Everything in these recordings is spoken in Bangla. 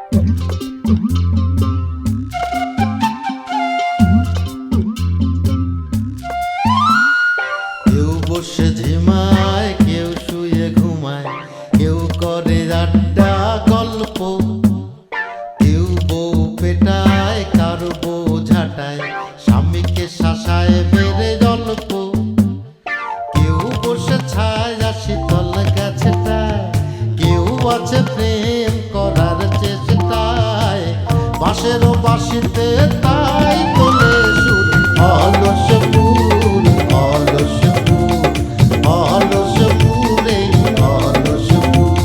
কেউ বসে ঝিমায়, কেউ শুয়ে ঘুমায়, কেউ করে আড্ডা গল্প, কেউ বউ পেটায়, কারো বউ ঝাঁটায়, স্বামীকে শাসায় মেরে গল্প, কেউ বসে ছায় শীতল গাছটায়, কেউ আছে প্রেম করার চেষ্টায়, বাঁশেরও বাঁশিতে তাই তোলে সুর, অলস ফুল অলস ফুল অলস ফুলে অলস ফুল।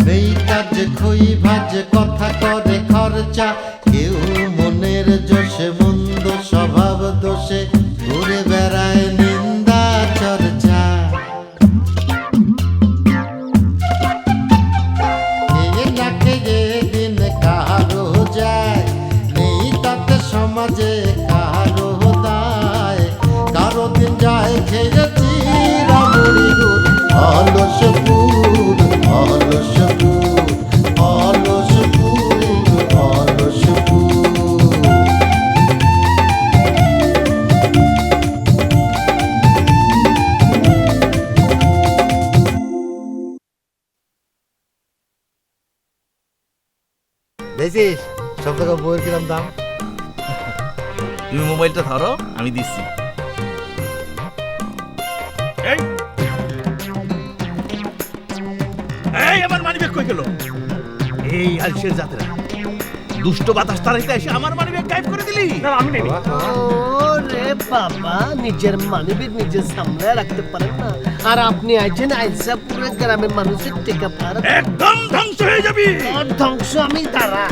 নেই কাজ খই ভাজে কথা করে খরচা, কেউ মনের জোশে মন্দ স্বভাব দোষে ঘুরে বেড়ায় নিন্দা চর্চা, খেয়ে না খেয়ে দিন কারো যায়, নেই তাতে সমাজে কারো দায়, কারো দিন যায় খেয়েছি রামুড়ি গুড়, অলস ফুল অলস ফুল অলস ফুল অলস ফুল। দেখছিস সব টাকা বইয়ের কিরম দাম? তুমি মোবাইলটা ধরো, আমি দিচ্ছি। এই এই আমার মানিব্যাগ কই গেল? এই আলসের জাতেরা দুষ্ট বাতাস তারাইতে এসে আমার মানিব্যাগ গায়েব করে দিলি। আমি নেই। ওরে বাবা, নিজের মানিব্যাগ নিজে সামলায় রাখতে পারেন না, আর আপনি আইছেন আইসা পুরো গ্রামের মানুষের টেকা পার, একদম ধ্বংস হয়ে যাবি। আর ধ্বংস আমি তারা।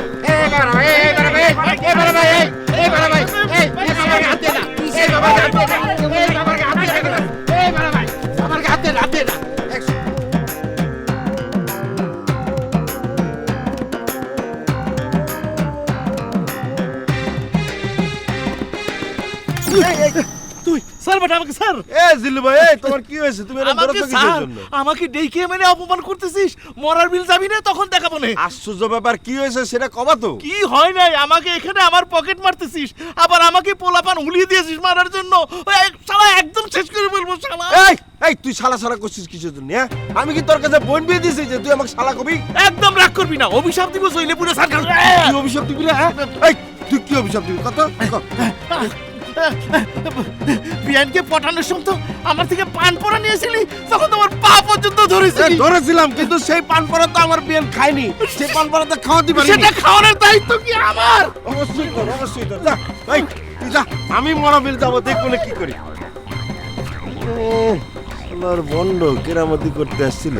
তুই স্যার বেটা আমাকে স্যার। এ জিল্লু ভাই, এই তোমার কি হয়েছে? তুমি এরকম আমাকে করছো কিসের স্যার, জন্য? আমাকে ডেকে মানে অপমান করতেছিস। মরার বিল যাবি না, তখন দেখাবো না। আশ্চর্য ব্যাপার, কি হয়েছে সেটা কবা তো। কি হয় নাই, আমাকে এখানে আমার পকেট মারতেছিস, আবার আমাকে পোলাপান উলিয়ে দিয়েছিস মারার জন্য। ওই শালা একদম শেষ করে বলবো শালা। এই এই তুই শালা শালা করছিস কিসের জন্য? হ্যাঁ, আমি কি তোর কাছে বোন বিয়ে দিয়েছি যে তুই আমাকে শালা কবি? একদম রাগ করবি না, অভিশাপ দিব জইলে পুরো সার খাস। কি অভিশাপ দিবি রে? হ্যাঁ, এই তুই কি অভিশাপ দিবি কত? বিয়ানকে পটানোর সময় তো আমার থেকে পান পরা নিয়েছিলি, তখন তোমার পা পর্যন্ত ধরেছিলি। ধরেছিলাম, কিন্তু সেই পান পরা তো আমার বিয়ান খায়নি। সেই পান পরা তো খাওয়াতে পারি। সেটা খাওয়ানোর দায়িত্ব কি আমার? অবশ্যই কর, অবশ্যই কর। যা এই তুই যা, আমি মরা বিল যাবো, দেখবো না কি করি। আমার বন্ড কেরামতি করতে আসছিল,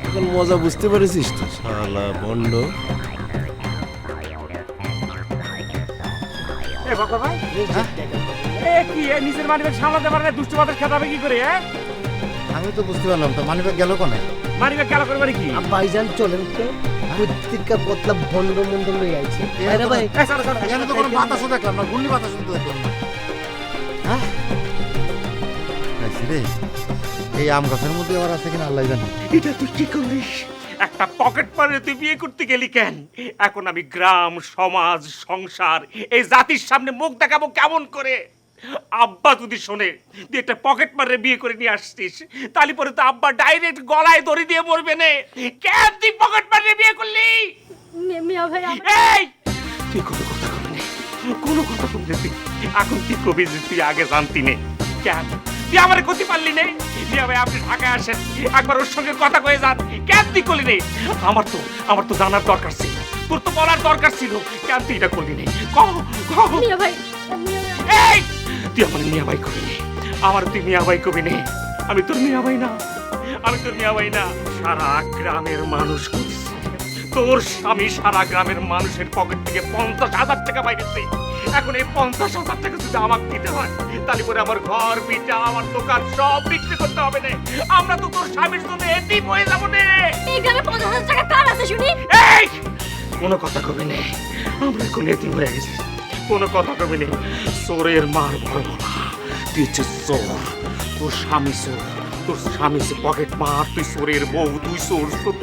এখন মজা বুঝতে পেরেছিস তো? শালা বন্ড। আমি তো বুঝতে পারলাম তো, মানিব্যাগ গেল কোনে? ভাইজান চলেন তো, প্রত্যেকটা পতলা ভন্ড মন্ড লই আইছে। আরে ভাই, এখানে তো কোনো বাতাসও দেখলাম না, গুল্লি বাতাসও তো দেখলাম না। হ্যাঁ রে, এই আম গাছের মধ্যে আবার আছে কিনা আল্লাহ জানে। এটা তুই কি করলিস? একটা পকেট মারে তুই বিয়ে করতে গেলি কেন? এখন আমি গ্রাম, সমাজ, সংসার, এই জাতির সামনে মুখ দেখাবো কেমন করে? আব্বা যদি শোনে তুই একটা পকেট মারে বিয়ে করে নিয়ে আসছিস, তাহলে পরে তো আব্বা ডাইরেক্ট গলায় দড়ি দিয়ে মরবে নে। কেন তুই পকেট মারে বিয়ে করলি? মিয়া ভাই, এই তুই কোনো কথা কবি না, কোনো কথা কবি না তুই। এখন তুই কবি যে তুই আগে জানতি নে। কেন তুই আমার ক্ষতি পারলি নে? মিয়া ভাই, আপনি ঢাকায় আসেন, একবার ওর সঙ্গে কথা কয়ে যান। কেন তুই করলি নে? আমার তো জানার দরকার ছিল, তোর তো বলার দরকার ছিল। কেন তুই এটা করলি নে? মিয়া ভাই, এই তুই আমার মিয়া ভাই কবি নে, আমার তুই মিয়া ভাই কবি নে। আমি তোর মিয়া ভাই না, আমি তোর মিয়া ভাই না। সারা গ্রামের মানুষ করছে, তোর স্বামী সারা গ্রামের মানুষের পকেট থেকে 50,000 টাকা পাইছে। এখন এই 50,000 টাকা যদি আমাকে দিতে হয়, তাহলে পরে আমার ঘর, পিঠা, আমার দোকান সব বিক্রি করতে হবে না। আমরা তো তোর স্বামীর জন্য এতিম হয়ে যাবো না। এই গ্রামে 50,000 টাকা কার আছে শুনি? এই কোনো কথা কবি না, আমরা এখন এতিম হয়ে গেছি। কোনো কথা কবি নেই। চোরের মার বড় বলা, তুই হচ্ছে চোর, তোর স্বামী চোর, তোর স্বামী হচ্ছে পকেট মার, তুই চোরের বউ, তুই চোর চোর।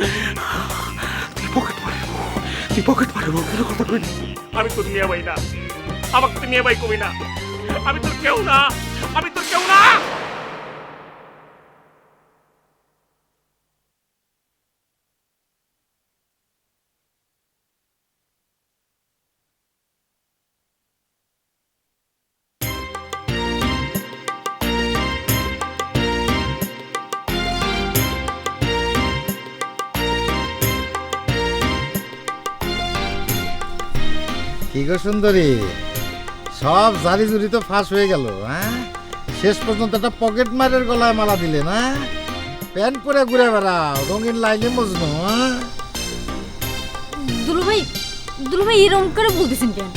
তুই পকেট মারের বউ, তুই পকেট মারের বউ, কোনো কথা কবি নেই। আমি তোর মিয়া ভাই না, আমাকে তুই মিয়া ভাই কবি না, আমি তোর কেউ না, আমি তোর কেউ না। কি গো সুন্দরী, সব জারি জুরি তো ফাঁস হয়ে গেল। হ্যাঁ, শেষ পর্যন্ত একটা পকেট মারের গলায় মালা দিলে না? প্যান্ট পরে ঘুরে বেড়াও রঙিন লাইলে মজনু। হ্যাঁ? দুলু ভাই এরকম করে বলতেছেন কেন?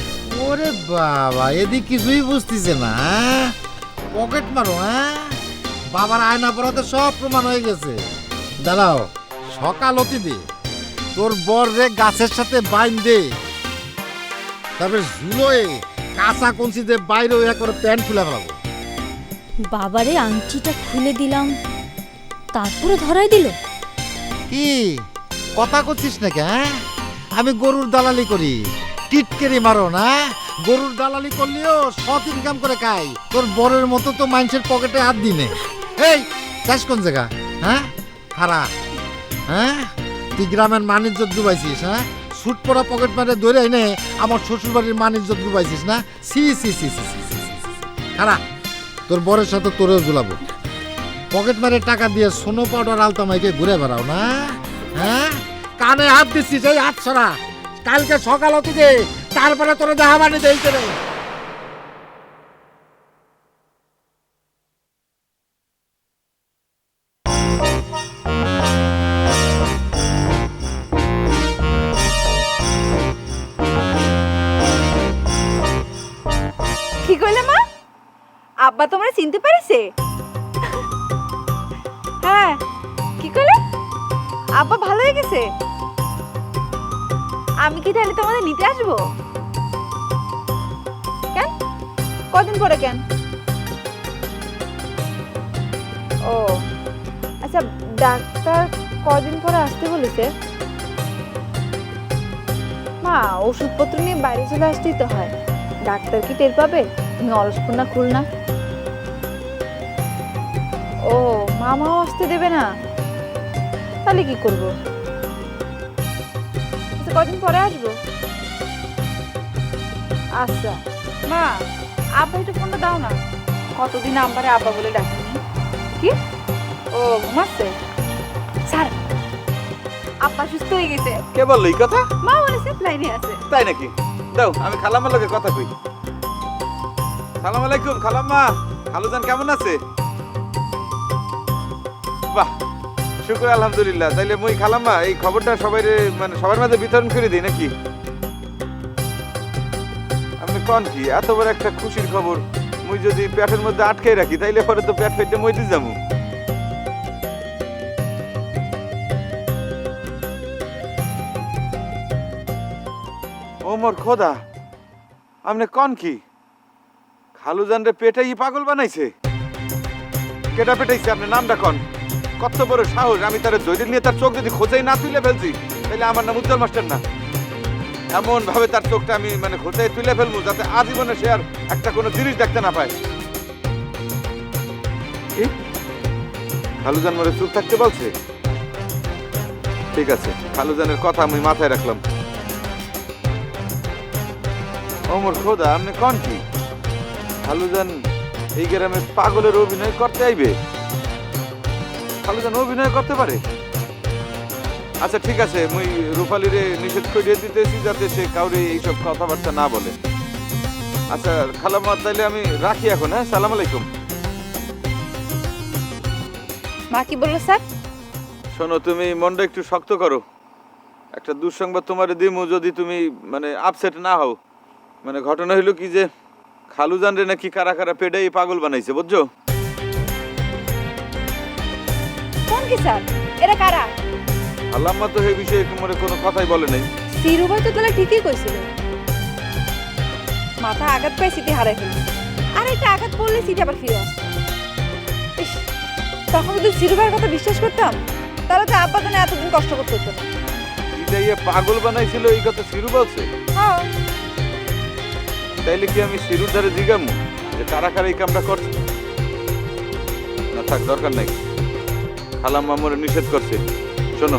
ওরে বাবা, এদিক কিছুই বুঝতেছে না। হ্যাঁ? পকেট মারো? হ্যাঁ, বাবার আয়না পড়াতে সব প্রমাণ হয়ে গেছে। দাঁড়াও, সকাল অতি দে, তোর বর রে গাছের সাথে বাইন দে, তারপরে ঝুলোয় কাঁচা কঞ্চি দিয়ে বাইরে করে প্যান্ট খুলে ফেলাবো। বাবারে আংটিটা খুলে দিলাম, তারপরে ধরাই দিল। কি কথা করছিস নাকি? হ্যাঁ, আমি গরুর দালালি করি, টিটকেরি মারো না? গরুর দালালি করলেও সৎ ইনকাম করে খাই, তোর বরের মতো তো মানুষের পকেটে হাত দিনে। এই চাষ কোন জায়গা? হ্যাঁ খারা, হ্যাঁ তুই গ্রামের মানিজ্জত ডুবাইছিস। হ্যাঁ, সুট পরা পকেট মারে ধরে এনে আমার শ্বশুর বাড়ির মানিজ্জত ডুবাইছিস না? সি সি সি সি সি সি খারা, তোর বরের সাথে তোরেও ঝুলাবো। পকেট মারে টাকা দিয়ে সোনো পাউডার আলতা মাইকে ঘুরে বেড়াও না? হ্যাঁ, কানে হাত দিচ্ছিস, এই হাত ছড়া। কালকে সকাল হতে দে, তারপরে তোরা দেখা বানি দেই করে। কি কইলে মা? আব্বা তোমরা চিনতে পারিছে? হ্যাঁ, কি কইলে? আব্বা ভালো হয়ে গেছে? আমি কি তাহলে তোমাদের নিতে আসবো? কেন, কদিন পরে? কেন? ও আচ্ছা, ডাক্তার কদিন পরে আসতে বলেছে। মা, ওষুধপত্র নিয়ে বাইরে চলে আসতেই তো হয়, ডাক্তার কি টের পাবে তুমি অলসপনা খুল না? ও, মামাও আসতে দেবে না? তাহলে কি করব? আচ্ছা, কদিন পরে আসবো। আচ্ছা মা, আব্বা একটু ফোনটা দাও না, কতদিন আব্বারে আব্বা বলে ডাকিনি। কি? ও ঘুমাচ্ছে? স্যার, আব্বা সুস্থ হয়ে গেছে। কে বললো এই কথা? মা বলেছে লাইনে আছে। তাই নাকি? দাও আমি খালাম্মার লগে কথা কই। সালাম আলাইকুম খালাম্মা, খালুজান কেমন আছে? বাহ, শুকর আলহামদুলিল্লাহ। তাইলে মুই খালাম্মা এই খবরটা সবাই মানে সবার মাঝে বিতরণ করে দিই নাকি? আপনি কোন কি এত বড় একটা খুশির খবর মুই যদি পেটের মধ্যে আটকে রাখি তাইলে পরে তো পেট ফেটে মইতে যাবো। ও মোর খোদা, আপনি কোন কি খালুজান রে পেটাই পাগল বানাইছে? কেটা পেটাইছে? আপনার নামটা কোন? কত বড় সাহস! আমি তার ধৈর্য নিয়ে তার চোখ যদি খোঁজাই না তুলে ফেলছি তাহলে আমার নাম উজ্জ্বল মাস্টার না। এমন ভাবে তার চোখটা আমি মানে খোঁজাই তুলে ফেলবো যাতে আজীবনে সে আর একটা কোনো জিনিস দেখতে না পায়। কি খালুজান মরে চুপ থাকতে বলছে? ঠিক আছে, খালুজানের কথা আমি মাথায় রাখলাম। ওমর খোদা, আপনি কোন কি খালুজান এই গ্রামে পাগলের অভিনয় করতে আইবে? খালুজান অভিনয় করতে পারে? আচ্ছা ঠিক আছে, মুই রূপালীরে নিষেধ করিয়ে দিতেছি যাতে সে কাউরে এইসব কথাবার্তা না বলে। আচ্ছা খালাম্মা, তাইলে আমি রাখি এখন। হ্যাঁ, সালাম আলাইকুম। মা কি বললো স্যার? শোনো, তুমি মনটা একটু শক্ত করো। একটা দুঃসংবাদ তোমারে দিমু, যদি তুমি মানে আপসেট না হও। মানে ঘটনা হইলো কি যে খালুজান রে নাকি কারা কারা পেডাই পাগল বানাইছে, বুঝছো? কোন কি স্যার? এরা কারা? আল্লাম্মা তো এই বিষয়ে তোমারে কোনো কথাই বলে নাই। সিরুভাই তো তাহলে ঠিকই কইছিল। মাথা আঘাত পাই সিটি হারাই ফেলি আর একটা আঘাত পড়লে সিটি আবার ফিরে আসতো ইস, তখন যদি সিরু ভাইয়ের কথা বিশ্বাস করতাম তাহলে তো আব্বা কেন এতদিন কষ্ট করতে হতো না এটা ইয়ে পাগল বানাইছিল এই কথা সিরু বলছে হ্যাঁ তাইলে কি আমি সিরুর ধারে জিগাম যে কারা কারা এই কামটা করছে না থাক দরকার নাই খালাম মামুরে নিষেধ করছে শোনো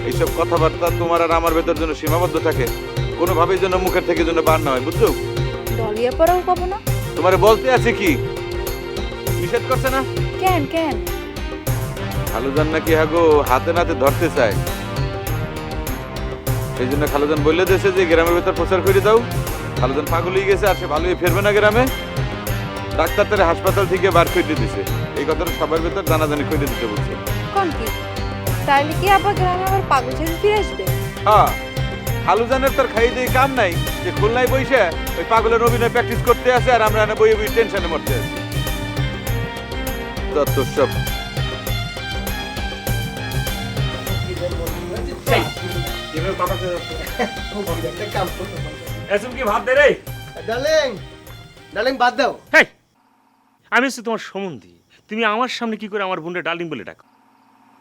এইসব কথাবার্তা তোমার আর আমার ভেতর জন্য সীমাবদ্ধ থাকে কোনোভাবেই যেন মুখের থেকে যেন বার না হয় বুঝছো ডলিয়া পড়াও পাবো না তোমারে বলতে আছে কি নিষেধ করছে না কেন কেন খালুজান নাকি হাগো হাতে নাতে ধরতে চায় সেই জন্য খালুজান বললে দিয়েছে যে গ্রামের ভেতর প্রচার করে দাও খালুজান পাগল হয়ে গেছে আর সে ভালো হয়ে ফিরবে না গ্রামে ডাক্তার তারে হাসপাতাল থেকে বার করে দিছে এই কথাটা সবার ভেতর জানাজানি করে দিতে বলছে কোন কি তাইলে কি আবার গ্রামে আবার পাগল ছেলে ফিরে আসবে হ্যাঁ খালুজানের তার খাই দিয়ে কাম নাই যে খুলনায় বইসে ওই পাগলের অভিনয় প্র্যাকটিস করতে আছে আর আমরা না বইয়ে বই টেনশনে মরতে আছি যত সব এসব কি ভাব দে রে ডার্লিং ডার্লিং বাদ দাও হেই আমি হচ্ছে তোমার সম্বন্ধী তুমি আমার সামনে কি করে আমার বোনটা ডার্লিং বলে ডাকো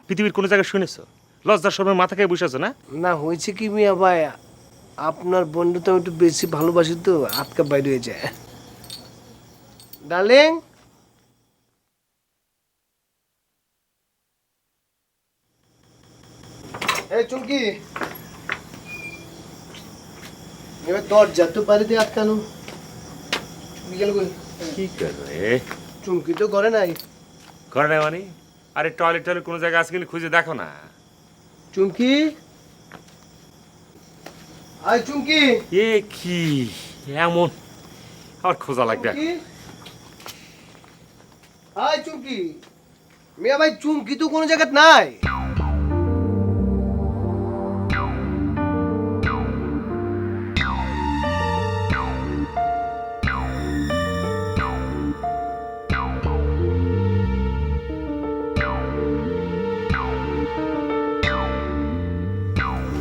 পৃথিবীর কোনো জায়গায় শুনেছো লজ্জার সর্বের মাথা খেয়ে বসে আছো না না হয়েছে কি মিয়া ভাই আপনার বন্ধু তো একটু বেশি ভালোবাসি তো আটকা বাইরে হয়ে যায় ডার্লিং এই চুমকি এবার দরজা তো বাড়িতে আটকানো চুমকি গেল কই কি করবে চুমকি তো ঘরে নাই করে না মানে আরে টয়লেট কোনো জায়গায় আছে কিনা খুঁজে দেখো না চুমকি আয় চুমকি এ কি এমন আমার খোঁজা লাগবে চুমকি আয় চুমকি মিয়া ভাই চুমকি তো কোনো জায়গায় নাই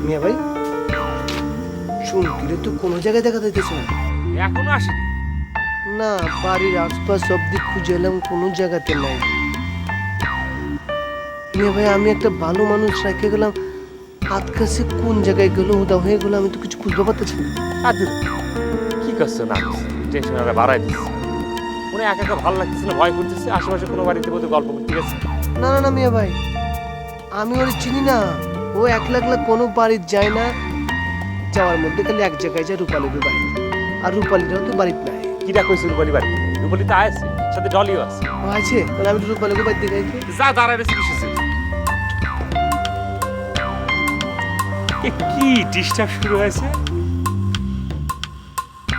মিয়া ভাই চুমকিরে তো কোনো জায়গায় দেখা যাইতেছে না এখনো আসেনি না বাড়ির আশপাশ সব দিক খুঁজে এলাম কোনো জায়গাতে নাই মিয়া ভাই আমি একটা ভালো মানুষ রেখে গেলাম হাত কাছে কোন জায়গায় গেল উদা হয়ে গেল আমি তো কিছু খুঁজতে পারতেছি না আদর কি করছো না টেনশন আর বাড়াই দিচ্ছে মনে একা একা ভালো লাগতেছে না ভয় করতেছে আশেপাশে কোনো বাড়িতে বোধহয় গল্প করতে গেছে না না না মিয়া ভাই আমি ওর চিনি না ও একলা একলা কোনো বাড়ি যায় না যাওয়ার মধ্যে খালি এক জায়গায় যায় রূপালীর বাড়ি আর রূপালীরাও তো বাড়িতে নাই কিরা কইছে রূপালি বাড়ি রূপালি তো আছে সাথে ডলিও আছে ও আছে তাহলে আমি রূপালীকে বাড়ি দিয়ে গাইছি যা দাঁড়ায় রয়েছে কিসেছে কি ডিস্টার্ব শুরু হয়েছে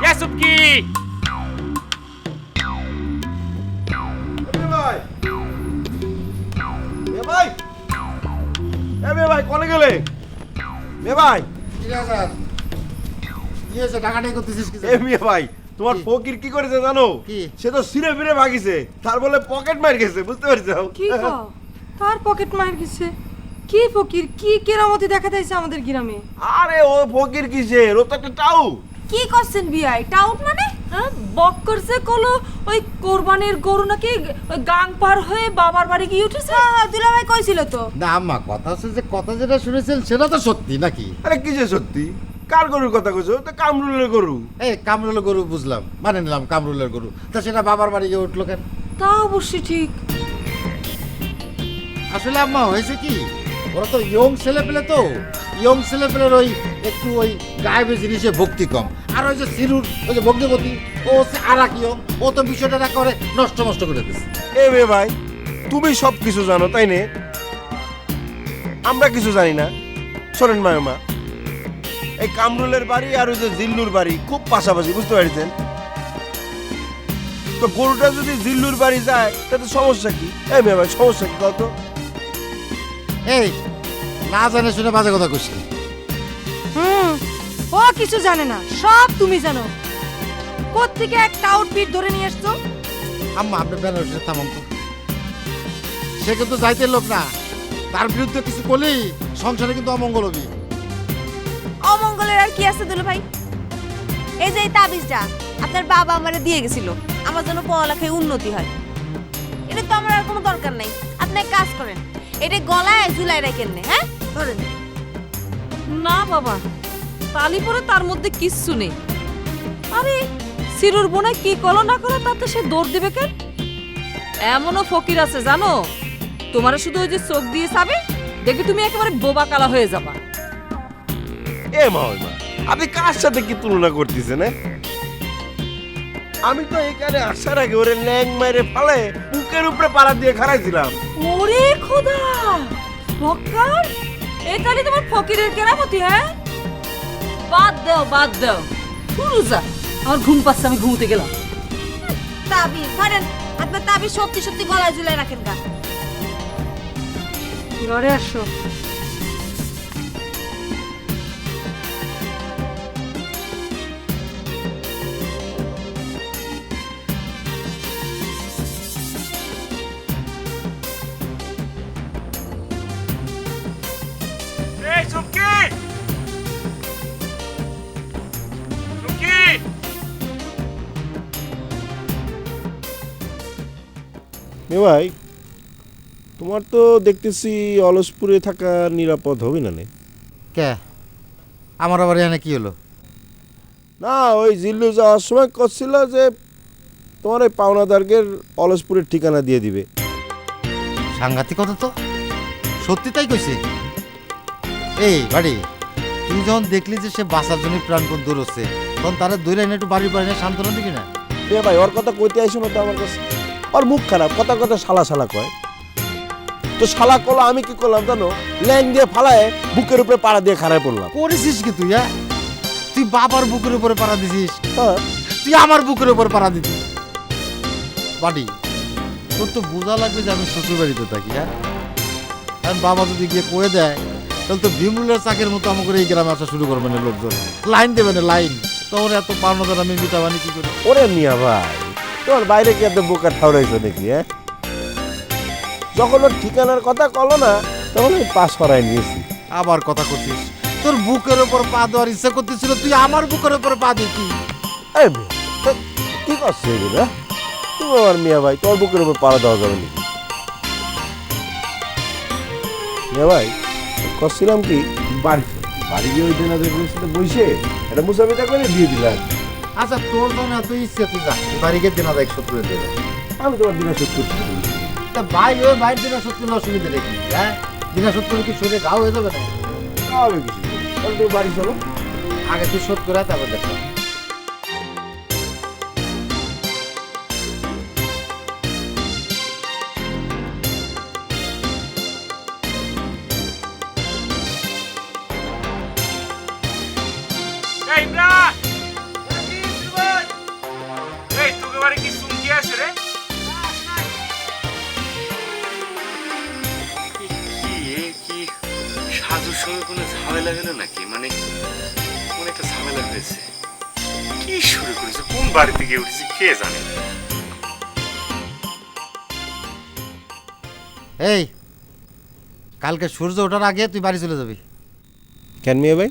এসব কি ভাই কোনে গেলে ভাই কি হয়েছে টাকাটাই করতেছিস কি ভাই তোমার ফকির কি করেছে জানো কি? সে তো সিরে ফিরে ভাগিছে তার বলে পকেট মার গেছে বুঝতে পারছো কি কও তার পকেট মার গেছে কি ফকির কি কেরামতি দেখা যাইছে আমাদের গ্রামে আরে ও ফকির কিসের ও তো একটা টাউ কি করছেন বিয়াই টাউট মানে বক করছে কলো ওই কোরবানির গরু নাকি ওই গাং পার হয়ে বাবার বাড়ি গিয়ে উঠেছে দুলা ভাই কইছিল তো না আম্মা কথা হচ্ছে যে কথা যেটা শুনেছেন সেটা তো সত্যি নাকি আরে কিসের সত্যি কার গরুর কথা কইছো তো কামরুলের গরু এই কামরুলের গরু বুঝলাম মানে নিলাম কামরুলের গরু তা সেটা বাবার বাড়ি গিয়ে উঠলো কেন তা অবশ্যই ঠিক আসলে আম্মা হয়েছে কি ওরা তো ইয়ং ছেলে পেলে তো ইয়ং ছেলে পেলের ওই একটু ওই গায়েবের জিনিসে ভক্তি কম আর ওই যে সিরুর ওই যে ভগ্নিপতি ও হচ্ছে আর এক ইয়ং ও তো বিষয়টা একেবারে নষ্ট করে দিচ্ছে এ ভাই তুমি সব কিছু জানো তাই নে আমরা কিছু জানি না শোনেন মা এই কামরুলের বাড়ি আর ওই যে জিল্লুর বাড়ি খুব পাশাপাশি বুঝতে পারছেন তো গরুটা যদি জিল্লুর বাড়ি যায় তাতে সমস্যা কি এই মেয়ে ভাই সমস্যা কি কত এই না জানে শুনে বাজে কথা কইছি ও কিছু জানে না সব তুমি জানো কোত্থেকে এক টাউট পিট ধরে নিয়ে আসছো আম্মা আপনি বেনারসে থামান তো সে কিন্তু যাইতে লোক না তার বিরুদ্ধে কিছু করলেই সংসারে কিন্তু অমঙ্গল হবে অমঙ্গলের আর কি আছে দুলা ভাই এই যে এই তাবিজটা আপনার বাবা আমারে দিয়ে গেছিল আমার জন্য পড়ালেখায় উন্নতি হয়। এটা তো আমার আর কোনো দরকার নাই। আপনি এক কাজ করেন, এটা গলায় ঝুলাই রাখেন না, হ্যাঁ ধরেন। না বাবা, তালি পরে তার মধ্যে কিচ্ছু নেই। আরে সিরুর বোনায় কি কলো না করো তাতে সে দৌড় দিবে কেন? এমনও ফকির আছে জানো, তোমার শুধু ওই যে চোখ দিয়ে চাবে দেখবে তুমি একেবারে বোবা কালা হয়ে যাবা। এ মা আপনি কার সাথে কি তুলনা করতেছেন? আমি তো এখানে আসার আগে ওরে ল্যাং মাইরে ফালে বুকের উপরে পাড়া দিয়ে খাড়াইছিলাম। ওরে খোদা, বক্কার এটাই তোমার ফকিরের কেরামতি? হ্যাঁ, বাদ দাও বাদ দাও, শুরু যা, আমার ঘুম পাচ্ছে, আমি ঘুমোতে গেলাম। তাবিজ ধরেন, আপনার তাবিজ সত্যি সত্যি গলায় ঝুলাই রাখেন গা। ঘরে আসো। এই চুমকি, চুমকি, এ ভাই, তোমার তো দেখতেছি অলসপুরে থাকা নিরাপদ হবে না। কে আমার আবার এখানে কি হলো? না, ওই জিল্লু যাওয়ার সময় করছিল যে তোমার ওই পাওনাদারদের অলসপুরের ঠিকানা দিয়ে দিবে। সাংঘাতিক কথা তো, সত্যি তাই কইছে? এই বাড়ি, তুই যখন দেখলি যে সে বাঁচার জন্য প্রাণপণ দৌড়চ্ছে, তখন তারা দৌড়ে এনে একটু বাড়ি বাড়ি সান্ত্বনা দিবি না? এ ভাই, ওর কথা কইতে আইসো না তো আমার কাছে। ওর মুখ খারাপ, কথা কথা শালা শালা কয়। তো শালা কলো আমি কি করলাম জানো? ল্যাং দিয়ে ফালায় বুকের উপরে পাড়া দিয়ে খাড়ায় পড়লাম। করেছিস কি তুই? হ্যাঁ, তুই বাবার বুকের উপরে পাড়া দিছিস, হ্যাঁ, তুই আমার বুকের উপর পাড়া দিছিস। বাড়ি, তোর তো বোঝা লাগবে যে আমি শ্বশুর বাড়িতে থাকি। হ্যাঁ, কারণ বাবা যদি গিয়ে কয়ে দেয় তাহলে তো ভীমরুলের চাকের মতো আমাকে এই গ্রামে আসা শুরু করবে না, লোকজন লাইন দেবে না, লাইন। তোর এত পাওনাদার আমি মিটাবানি কি করে? ওরে মিয়া ভাই, তোমার বাইরে কি এত বোকা ঠাউরাইছো নাকি? হ্যাঁ, যখন ওর ঠিকানার কথা কলো না তখন আমি পাস করাই নিয়েছি। আবার কথা করছিস? তোর বুকের উপর পা দেওয়ার ইচ্ছা করতেছিল, তুই আমার বুকের উপর পা দিতি। এই মেয়ে, কি করছো এগুলো? তুমি আমার মিয়া ভাই, তোর বুকের উপর পাড়া দেওয়া যাবে নাকি? মিয়া ভাই, করছিলাম কি, বাড়ি গিয়ে ওই দেনাদের সাথে বসে একটা মুসাফিটা করে দিয়ে দিলাম। আচ্ছা, তোর জন্য এত ইচ্ছে, তুই যা বাড়িকে দিনা দেখ শোধ করে দেবে। আমি তোমার দিনা শোধ করছি। তা ভাই, ওই ভাইয়ের দিনা শোধ করলে অসুবিধা দেখি? হ্যাঁ, দিনা শোধ করলে কি শরীরে ঘাও হয়ে যাবে না? হবে কিছু, তাহলে তুমি বাড়ি চলো। আগে তুই শোধ করে তারপর দেখ। এই ইমরান, এই তোকে বাড়ি কি চুমকি আছে রে? কি সাজুর সঙ্গে কোনো ঝামেলা হলো নাকি? মানে কোন একটা ঝামেলা হয়েছে? কি শুরু করেছে? কোন বাড়িতে গিয়ে উঠেছে কে জানে? এই, কালকে সূর্য ওঠার আগে তুই বাড়ি চলে যাবি। কেন মিয়া ভাই?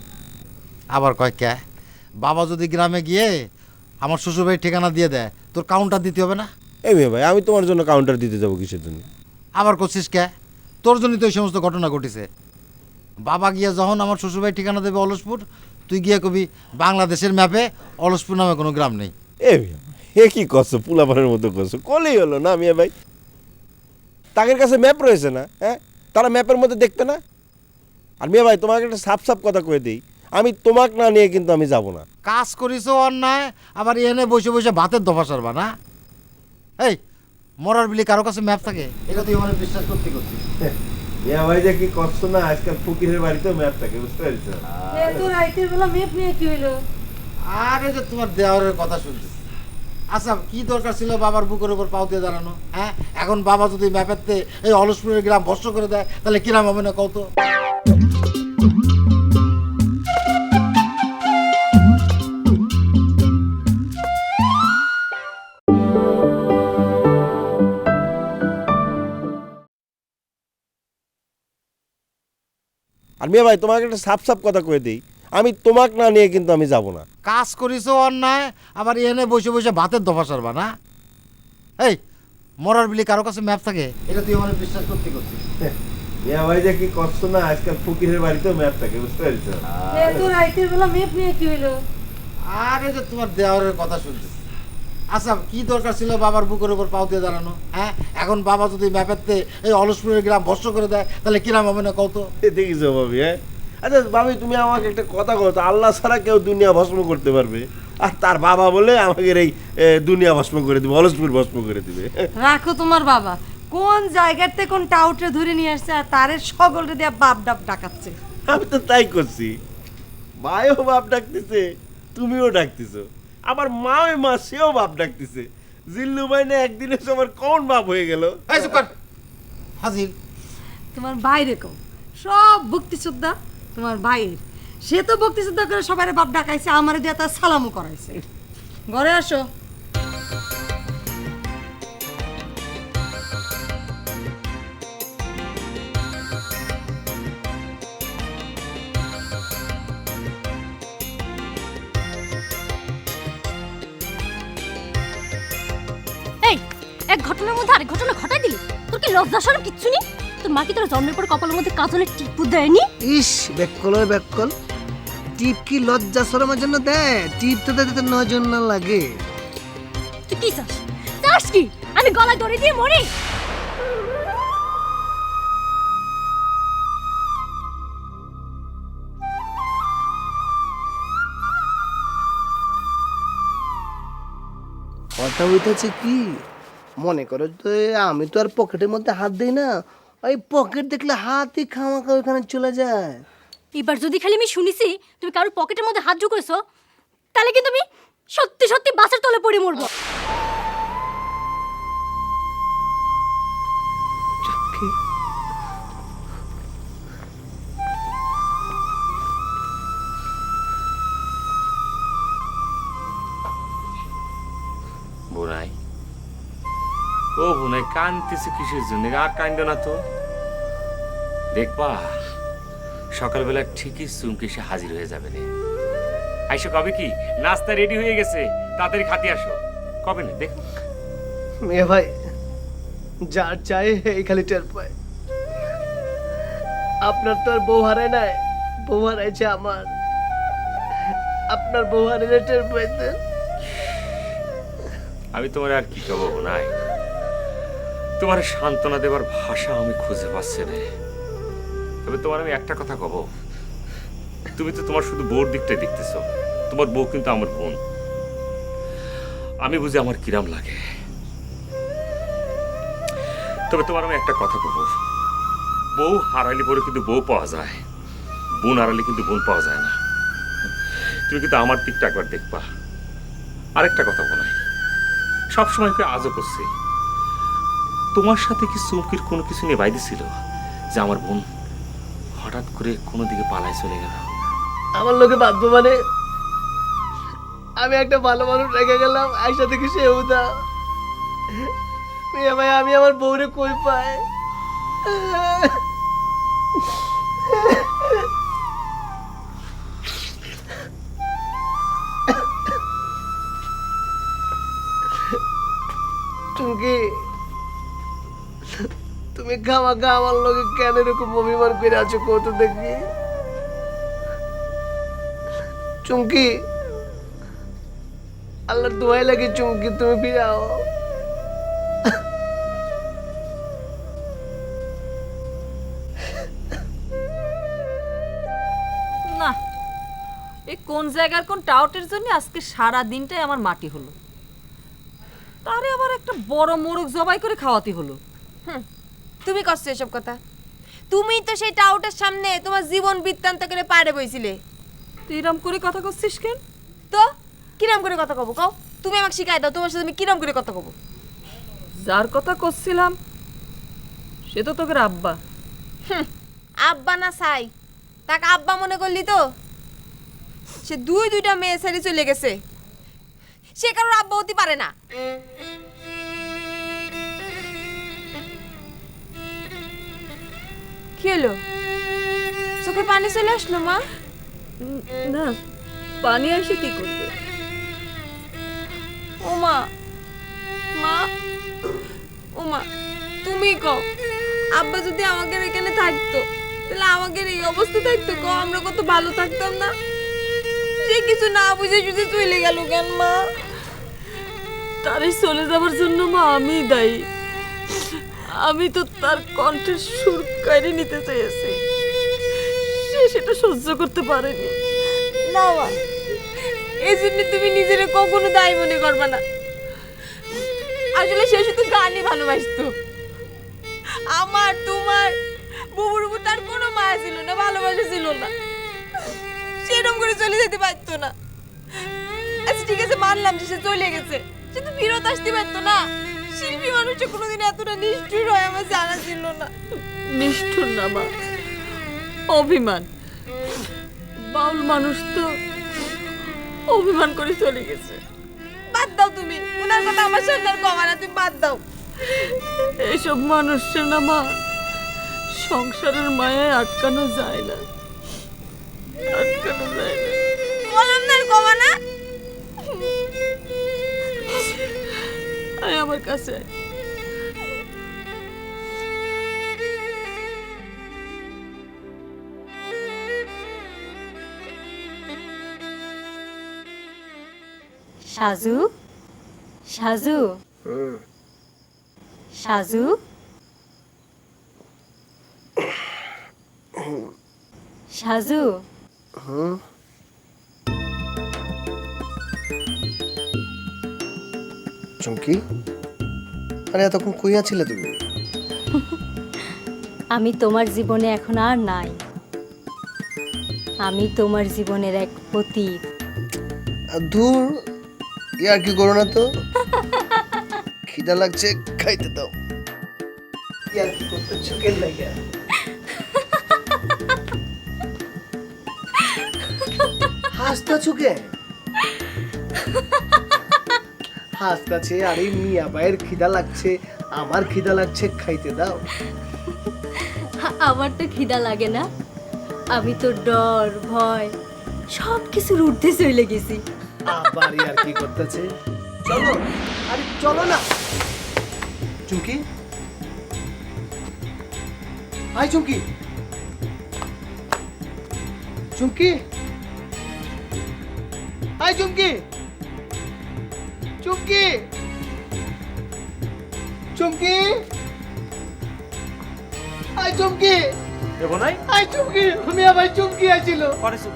আবার কয় কে? বাবা যদি গ্রামে গিয়ে আমার শ্বশুরবাড়ির ঠিকানা দিয়ে দেয়, তোর কাউন্টার দিতে হবে না? এই মিয়া ভাই, আমি তোমার জন্য কাউন্টার দিতে যাবো কিসের জন্য? আবার করছিস কে? তোর জন্যই তো এই সমস্ত ঘটনা ঘটেছে। বাবা গিয়ে যখন আমার শ্বশুরবাড়ির ঠিকানা দেবে অলসপুর, তুই গিয়ে কবি বাংলাদেশের ম্যাপে অলসপুর নামে কোনো গ্রাম নেই। এ মিয়া ভাই, এ কি করছো? পুলাপানের মতো করছো, কলেই হলো না মিয়া ভাই। তাদের কাছে ম্যাপ রয়েছে না? হ্যাঁ, তারা ম্যাপের মধ্যে দেখবে না? আর মিয়া ভাই, তোমাকে একটা সাপ সাপ কথা কয়ে দিই, আমি তোমাকে না নিয়ে কিন্তু আমি যাব না। কাজ করিস অন্যায়, আবার এনে বসে বসে ভাতের দফা সারবা না? এই, মরার বিলি কারো কাছে ম্যাপ থাকে? এটা তুই আমার বিশ্বাস করতে করছিস? মিয়া ভাই যে কি করছো না, আজকাল ফকিরের বাড়িতেও ম্যাপ থাকে, বুঝতে পারছো? এত রাইতের বেলা মেপ নিয়ে কি হইলো? আর এই যে তোমার দেওয়ারের কথা শুনছিস। আচ্ছা, কি দরকার ছিল বাবার বুকের উপর পাও দিয়ে দাঁড়ানো? হ্যাঁ, এখন বাবা যদি ম্যাপেতে এই অলসপুরের গ্রাম ভস্ম করে দেয়, তাহলে কিরাম হবে না কত? আর মিয়া ভাই, তোমাকে একটা সাপ সাপ কথা কয়ে দিই, আমি তোমাক না নিয়ে কিন্তু আমি যাব না। কাজ করিস অন্যায়, আবার এনে বসে বসে ভাতের দফা সারবা না? এই মরার বিলি কারো কাছে ম্যাপ থাকে, এটা তুই আমার বিশ্বাস করতে করছিস? মিয়া ভাই যে কি কষ্ট না, আজকাল ফকিরের বাড়িতেও ম্যাপ থাকে, বুঝতে পারছো? তো রাইতের বেলা মেপ নিয়ে কি হইলো? আর এই যে তোমার দেওয়ারের কথা শুনছিস। আচ্ছা কি দরকার ছিল বাবার বুকের উপর পাও দিয়ে দাঁড়ানো? হ্যাঁ, এখন বাবা যদি ম্যাপেতে এই অলসপুরের গ্রাম ভস্ম করে দেয় তাহলে কিরাম হবে না কত? দেখিছো ভাবি? হ্যাঁ, আচ্ছা ভাবি তুমি আমাকে একটা কথা বলো তো, আল্লাহ ছাড়া কেউ দুনিয়া ভস্ম করতে পারবে? আর তার বাবা বলে আমাকে এই দুনিয়া ভস্ম করে দিবে, অলসপুর ভস্ম করে দিবে। রাখো তোমার বাবা, কোন জায়গাতে কোন টাউটে ধরে নিয়ে আসছে আর তারে সকলরে দিয়া বাপ ডাব ডাকাচ্ছে। আমি তো তাই করছি, মায়ও বাপ ডাকতেছে, তুমিও ডাকতেছো, আমার মা সেও বাপ ডাকতেছে। জিল্লু ভাই না একদিনে আমার কোন বাপ হয়ে গেল? এই চুপ কর হাজির। তোমার বাইরে কও, সব ভক্তি শ্রদ্ধা তোমার ভাইয়ের। সে তো ভক্তি শ্রদ্ধা করে সবাই বাপ ডাকাইছে, আমারে দিয়ে তার সালামও করাইছে। ঘরে আসো। এই এক ঘটনার মধ্যে আরেক ঘটনা ঘটাই দিলি, তোর কি লজ্জা শরম কিচ্ছু নেই? তোর মা কি তোর জন্মের পর কপালের মধ্যে কাজলের টিপু দেয়নি? ইস বেকল টিপ কি লজ্জা শরমের জন্য দেয়? টিপ তো দিতে নজন না লাগে। তুই কি চাস? চাস কি আমি গলায় দড়ি দিয়ে মরি? কথা হইতেছে কি, মনে করো তো আমি তো আর পকেটের মধ্যে হাত দিই না, ওই পকেট দেখলে হাতই খামাখা ওইখানে চলে যায়। এবার যদি খালি আমি শুনিছি তুমি কারোর পকেটের মধ্যে হাত ঢুকেছো, তাহলে কিন্তু আমি সত্যি সত্যি বাসের তলে পড়ে মরবো। কি? বোনাই, ও বোনাই, কানতেছে কিসের জন্য? আর কান্দ না তো। দেখবা সকালবেলা ঠিকই চুমকি সে হাজির হয়ে যাবে রে। আইসো কবে কি? নাস্তা রেডি হয়ে গেছে, তাড়াতাড়ি খাতে আসো। কবে না দেখ। মেয়ে ভাই যার চাই এই খালি টের পায়। আপনার তো আর বউ হারায় নাই, বউ হারাইছে আমার। আপনার বউ হারাইলে টের পাইতেন। আমি তোমার আর কি কব বোনাই, তোমার সান্ত্বনা দেবার ভাষা আমি খুঁজে পাচ্ছি রে। তবে তোমার আমি একটা কথা কব, তুমি তো তোমার শুধু বউর দিকটাই দেখতেছো, তোমার বউ কিন্তু আমার বোন। আমি বুঝি আমার কিরাম লাগে। তবে তোমার আমি একটা কথা কব, বউ হারাইলে পরে কিন্তু বউ পাওয়া যায়, বোন হারাইলে কিন্তু বোন পাওয়া যায় না। তুমি কিন্তু আমার দিকটা একবার দেখবা। আরেকটা কথা বলাই, সবসময় আজও করছি, তোমার সাথে কি চুমকির কোনো কিছু নিয়ে বাইরে ছিল যে আমার বোন হঠাৎ করে কোনো দিকে পালায় চলে গেল? আমার লোকে বাঁধবো মানে? আমি একটা ভালো মানুষ রেখে গেলাম, আইসা থেকে সে উদা। মেয়ে ভাই আমি আমার বউরে কই পাই? চুমকি তুমি খামাখা আমার লোকে কেন এরকম অভিমান করে আছো কত দেখি? চুমকি আল্লাহর দোয়াই লাগে, চুমকি তুমি ফিরাও। না, এই কোন জায়গার কোন টাউটের জন্য আজকে সারা দিনটাই আমার মাটি হলো। তারে আবার একটা বড় মোরগ জবাই করে খাওয়াতে হলো। তুমি করছো এসব কথা? তুমি তো সেই টাউটের সামনে তোমার জীবন বৃত্তান্ত করে পাড়ে বইছিলে। তুই এরম করে কথা করছিস কেন? তো কিরম করে কথা কব কও? তুমি আমাকে শিখাই দাও, তোমার সাথে আমি কিরম করে কথা কব। যার কথা করছিলাম সে তো তোকে আব্বা। আব্বা না চাই, তাকে আব্বা মনে করলি তো? সে দুইটা মেয়ে ছেড়ে চলে গেছে, সে কারোর আব্বা হতে পারে না। কি হলো? চোখে পানি চলে আসলো মা? না, পানি এসে কি করবে? ও মা, মা, ও মা, তুমি কও আব্বা যদি আমাকে এখানে থাকতো তাহলে আমাদের এই অবস্থা থাকতো, কও আমরা কত ভালো থাকতাম না। সে কিছু না বুঝে শুধু চলে গেল কেন মা? তারই চলে যাবার জন্য মা আমি দায়ী। আমি তো তার কণ্ঠের সুর কেড়ে নিতে চেয়েছি, সে সেটা সহ্য করতে পারেনি। না মা, এই জন্য তুমি নিজের কখনো দায়ী মনে করবে না। আসলে সে শুধু গানই ভালোবাসতো। আমার তোমার বুবুর উপর তার কোনো মায়া ছিল না, ভালোবাসা ছিল না। সেরকম করে চলে যেতে পারতো না। আচ্ছা ঠিক আছে, মানলাম যে সে চলে গেছে, সে তো ফিরত আসতে পারতো না। শিল্পী মানুষে কোনোদিন এতটা নিষ্ঠুর হয় আমার জানা ছিল না। নিষ্ঠুর না মা, অভিমান। বাউল মানুষ তো অভিমান করে চলে গেছে। বাদ দাও তুমি, ওনার কথা আমার সামনে আর কমা না, তুমি বাদ দাও। এইসব মানুষের না মা সংসারের মায়ায় আটকানো যায় না, আটকানো যায় না। বললাম না আর কমা না। আয় আমার কাছে আয়। সাজু, সাজু, সাজু, সাজু। চুমকি, আরে এতক্ষণ কইয়া ছিলে তুমি? আমি তোমার জীবনে এখন আর নাই। আমি তোমার জীবনের এক অতীত। দূর, ইয়ার কি করো না তো। খিদা লাগছে, খাইতে দাও। ইয়ার কি করতেছো কেন লাগে? হাসতাছো কেন? হাসতাছে, আরে মিয়া ভাইয়ের খিদা লাগছে, আমার খিদা লাগছে, খাইতে দাও। আমার তো খিদা লাগে না, আমি তো ডর ভয় সব কিছুর ঊর্ধ্বে চলে গেছি। আবার ইয়ার কি করতেছে? চলো, আরে চলো না। চুমকি, আয় চুমকি, চুমকি, আয় চুমকি, চুমকি, চুমকি, আয় চুমকি, দেবো নাই আয় চুমকি। মিয়া ভাই চুমকি আইছিল, পরে চুপ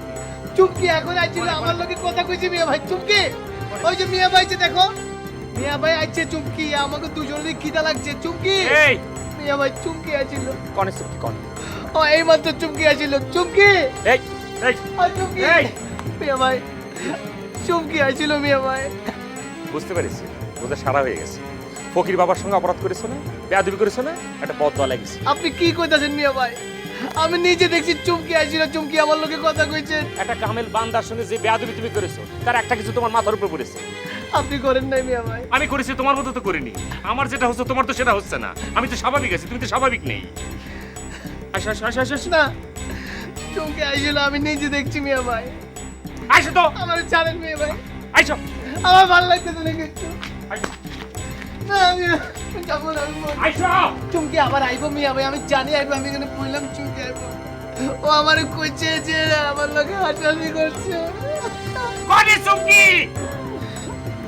চুমকি এখন আইছিল, আমার লগে কথা কইছে মিয়া ভাই। চুমকি, ওই যে মিয়া ভাই যে দেখো, মিয়া ভাই আইছে। চুমকি, আমাকে দুজনেরই খিদা লাগছে। চুমকি, এই মিয়া ভাই চুমকি আইছিল। কনে চুপ কন ও এই মাত্র চুমকি আইছিল। চুমকি, এই এই আর চুমকি, এই মিয়া ভাই চুমকি আইছিল। মিয়া ভাই বুঝতে পেরেছি, ওদের সারা হয়ে গেছে। ফকির বাবার সঙ্গে অপরাধ করেছো না, বেয়াদবি করেছো না, একটা বদয়া লাগছে। আপনি কি কইতাছেন মিয়া ভাই? আমি নিজে দেখছি চুমকি আইছিল, চুমকি আমার লগে কথা কইছে। একটা কামেল বান্দার সঙ্গে যে বেয়াদবি তুমি করেছো তার একটা কিছু তোমার মাথার উপর পড়েছে। আপনি করেন নাই মিয়া ভাই। আমি করেছি, তোমার মতো তো করিনি। আমার যেটা হচ্ছে তোমার তো সেটা হচ্ছে না। আমি তো স্বাভাবিক আছি, তুমি তো স্বাভাবিক নেই। আসো আসো আসো আসো না, চুমকি আইছিল, আমি নিজে দেখছি মিয়া ভাই। আসো তো, আমার ছাড়েন মিয়া ভাই, আসো আমার ভালো লাগতেছে না কিছু। আসো না আমি যাবো না, আমি মরবো। আসো। চুমকি আবার আইবো মিয়া ভাই, আমি জানি আইবো। আমি এখানে বললাম চুমকি আইবো। ও আমারে কইছে যে আমার লগে হাঁটাহাঁটি করছে। কনে চুমকি?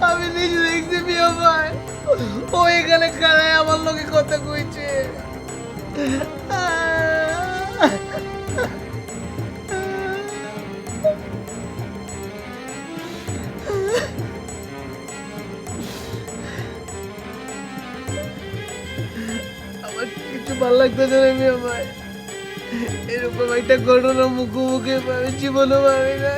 আমি নিজে দেখছি মিয়া ভাই, ও এখানে খাড়ায় আমার লগে কথা কইছে। আমার কিছু ভালো লাগতেছে না মিয়া ভাই। এরকম একটা ঘটনা মুখোমুখি আমি জীবনও ভাবি না।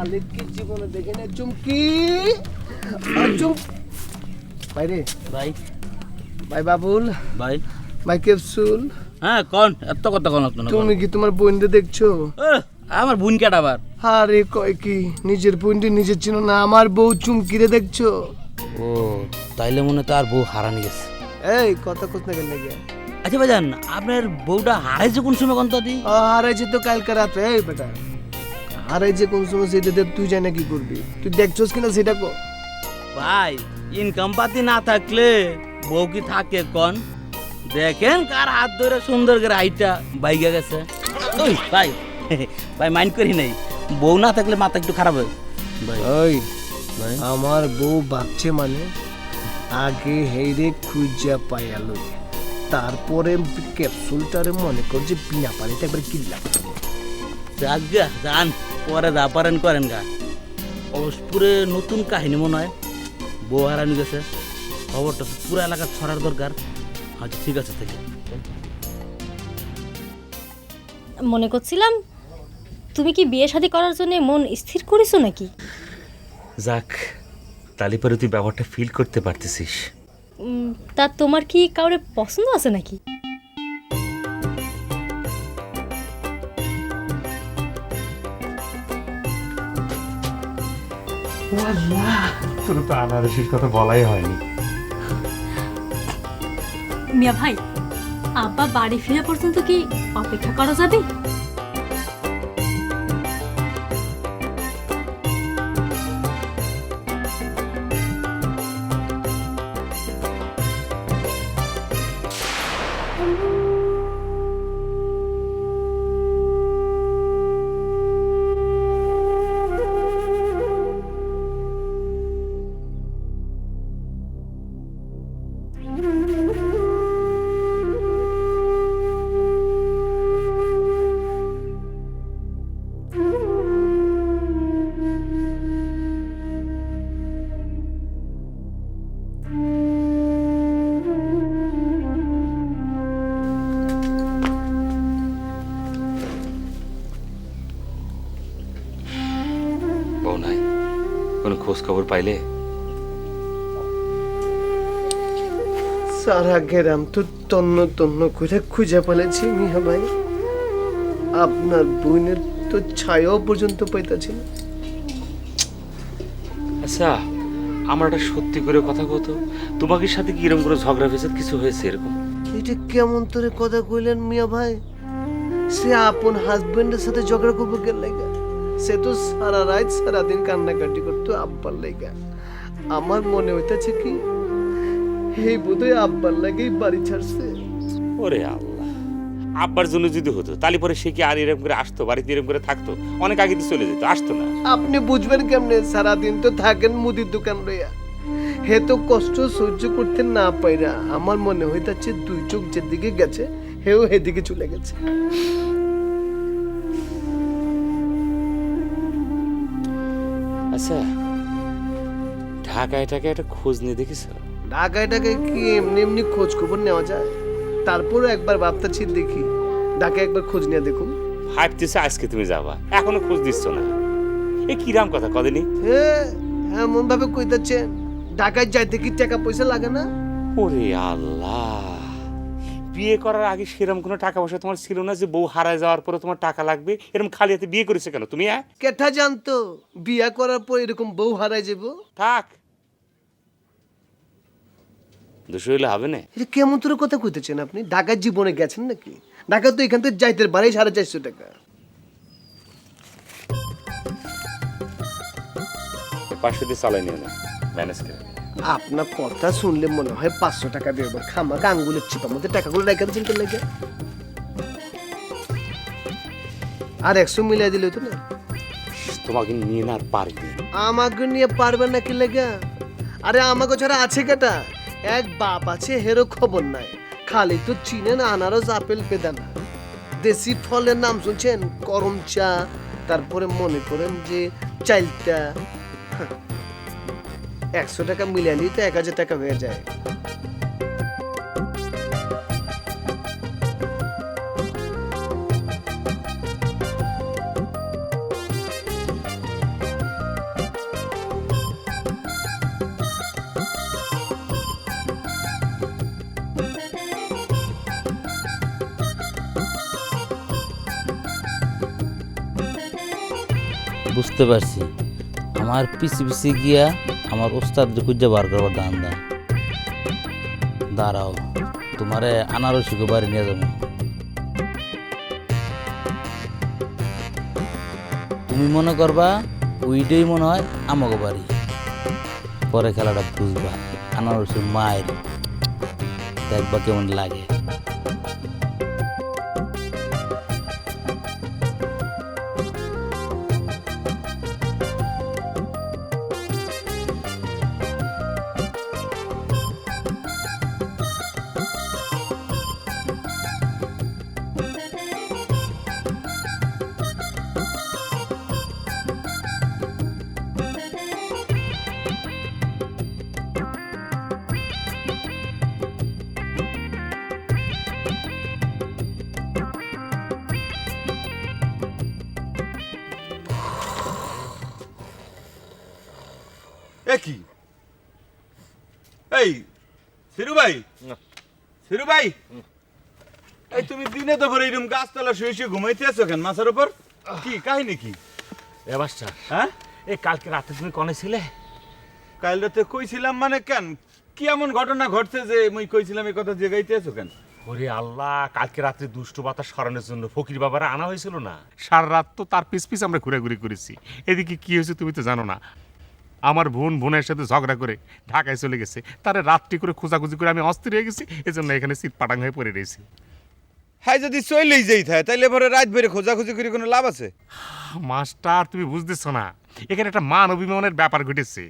আলিফ কি জীবনে দেখে না চুমকি ভাই রে ভাই ভাই বাবুল ভাই ভাই ক্যাপসুল হ্যাঁ কোন এত কথা কোন আপনার তুমি কি তোমার বোনকে দেখছো? আমার বোন কেটা আবার আরে কয় কি নিজের বোনটি নিজের চিনো না, আমার বউ চুমকিরে দেখছো? ও তাইলে মনে তো আর বউ হারানি গেছে। এই কথা কোথায় গেল লাগে? আচ্ছা ভাইজান আপনার বউটা হারাইছে কোন সময় কোন দি? হারাইছে তো কালকে রাতে। এই বেটা হারাইছে কোন সময় সেটা দেখ, তুই জানা কি করবি? তুই দেখছস কিনা সেটা কো। ভাই ইনকাম পাতি না থাকলে বউ কি থাকে কোন? দেখেন কার হাত ধরে সুন্দর করে আইটা বাইগা গেছে। ওই ভাই ভাই মাইন্ড করি নাই, বউ না থাকলে মাথা একটু খারাপ হয় ভাই। ওই ভাই আমার বউ বাচ্চে মানে আগে হেইরে খুঁজা পাইয়ালো, তারপরে ক্যাপসুলটারে মনে কর যে বিনা পানিতে একবার কিনলাম। যাগা যান পরে যা পারেন করেন গা। অবসপুরে নতুন কাহিনী মনে হয়, বউ হারানি গেছে, খবরটা পুরো এলাকা ছড়ার দরকার। আচ্ছা ঠিক আছে থেকে মনে করছিলাম তুমি কি বিয়ে শাদী করার জন্য মন স্থির করেছো নাকি? যাক, তালি পরে তুই ব্যাপারটা ফিল করতে পারতেছিস। তা তোমার কি কাউরে পছন্দ আছে নাকি? তোর তো আনারসের কথা বলাই হয়নি। মিয়া ভাই, আব্বা বাড়ি ফিরে পর্যন্ত কি অপেক্ষা করা যাবে? বউ নাই, কোনো খোঁজ খবর পাইলে? সারা গেরাম তো তন্ন তন্ন করে খুঁজে ফেলেছি মিয়া ভাই, আপনার বোনের তো ছায়াও পর্যন্ত পাইতাছি না। আচ্ছা আমার একটা সত্যি করে কথা কত, তোমাকে সাথে কি এরকম করে ঝগড়া ফেসাদ কিছু হয়েছে এরকম? এটা কেমন তোরে কথা কইলেন মিয়া ভাই? সে আপন হাজবেন্ডের সাথে ঝগড়া করবো কেন লাগা? সে তো সারা রাত সারাদিন কান্নাকাটি করতো আব্বার লাগা। আমার মনে হইতাছে কি এই বোধহয় আব্বার লাগেই বাড়ি ছাড়ছে। ওরে আল্লাহ, আব্বার জন্য যদি হতো তাহলে পরে সে কি আর এরকম করে আসতো, বাড়িতে এরকম করে থাকতো? অনেক আগে তো চলে যেত, আসতো না। আপনি বুঝবেন কেমনে? সারাদিন তো থাকেন মুদির দোকান লইয়া, হে তো কষ্ট সহ্য করতে না পাইরা আমার মনে হইতাছে দুই চোখ যেদিকে গেছে হেও হেদিকে চলে গেছে। আচ্ছা ঢাকায় টাকায় একটা খোঁজ নিয়ে দেখিস? ঢাকায় ঢাকায় কি এমনি এমনি খোঁজ খবর নেওয়া যায়? তারপরে একবার ভাবতেছি দেখি ঢাকায় একবার খোঁজ নিয়ে দেখুন। ভাবতেছে আজকে তুমি যাবা, এখনো খোঁজ দিচ্ছ না, এ কিরাম কথা কদিনই? এমন ভাবে কইতাছেন ঢাকায় যাইতে কি টাকা পয়সা লাগে না? ওরে আল্লাহ, বিয়ে করার আগে সেরকম কোনো টাকা পয়সা তোমার ছিল না যে বউ হারায় যাওয়ার পরে তোমার টাকা লাগবে? এরকম খালি হাতে বিয়ে করেছে কেন তুমি? কেঠা জানতো বিয়া করার পর এরকম বউ হারায় যাব? থাক, দুশো হইলে হবে না। এটা কেমন তোর কথা কইতেছেন আপনি? ঢাকার জীবনে গেছেন নাকি? ঢাকা তো এখান থেকে যাইতে বাড়ি 450 টাকা। পাঁচশো দিয়ে চালাই নিও না, ম্যানেজ করে। আপনার কথা শুনলে মনে হয় 500 টাকা দেব, খামাকা আঙ্গুলের চিপার মধ্যে টাকাগুলো রেখে দিচ্ছেন কেন লাগে? আর 100 মিলাই দিলে তো না। তোমাকে নিয়ে না আর পারবি? আমাকে নিয়ে পারবেন না কি লেগা? আরে আমাকে ছাড়া আছে কেটা? এক বাপ আছে, হেরো খবর নাই। খালি তো চিনেন আনারস, আপেল, বেদানা। দেশি ফলের নাম শুনছেন? করম চা, তারপরে মনে করেন যে চাইলটা। 100 টাকা মিলালি তো 1000 টাকা হয়ে যায়। বুঝতে পারছি আমার পিছি পিছি গিয়া আমার ওস্তাদ খুঁজে বার করবার ধান্দা। দাঁড়াও, তোমারে আনারসিকে বাড়ি নিয়ে যাবো। তুমি মনে করবা ওইটাই মনে হয় আমাকে বাড়ি, পরে খেলাটা বুঝবা। আনারসির মায়ের দেখবা কেমন লাগে। কি এই সিরু ভাই, সিরু ভাই, এই তুমি দিনে তো ভরে এরকম গাছতলা শুয়ে শুয়ে ঘুমাইতে আছো কেন মাথার উপর? কি কাহিনী কি? এ মাস্টার, হ্যাঁ, এই কালকে রাতে তুমি কনে ছিলে? কাল রাতে কইছিলাম মানে কেন? কি এমন ঘটনা ঘটছে যে মুই কইছিলাম এই কথা জেগাইতে আছো কেন? ওরে আল্লাহ, কালকে রাত্রে দুষ্টু বাতাস সরানোর জন্য ফকির বাবারা আনা হয়েছিল না? সারা রাত তো তার পিছ পিছ আমরা ঘুরাঘুরি করেছি। এদিকে কি হয়েছে তুমি তো জানো না। আমার বোনের সাথে ঝগড়া করে ঢাকায় চলে গেছে। তারে রাত্রি করে খোঁজাখুঁজি করে আমি অস্থির হয়ে গেছি, এজন্য এখানে সিট পাটাং হয়ে পড়ে রয়েছি। হ্যাঁ, যদি চলেই যাই থাকে তাইলে পরে রাত বেড়ে খোঁজাখুঁজি করে কোনো লাভ আছে? মাস্টার, তুমি বুঝতেছ না, এখানে একটা মান অভিমানের ব্যাপার ঘটেছে।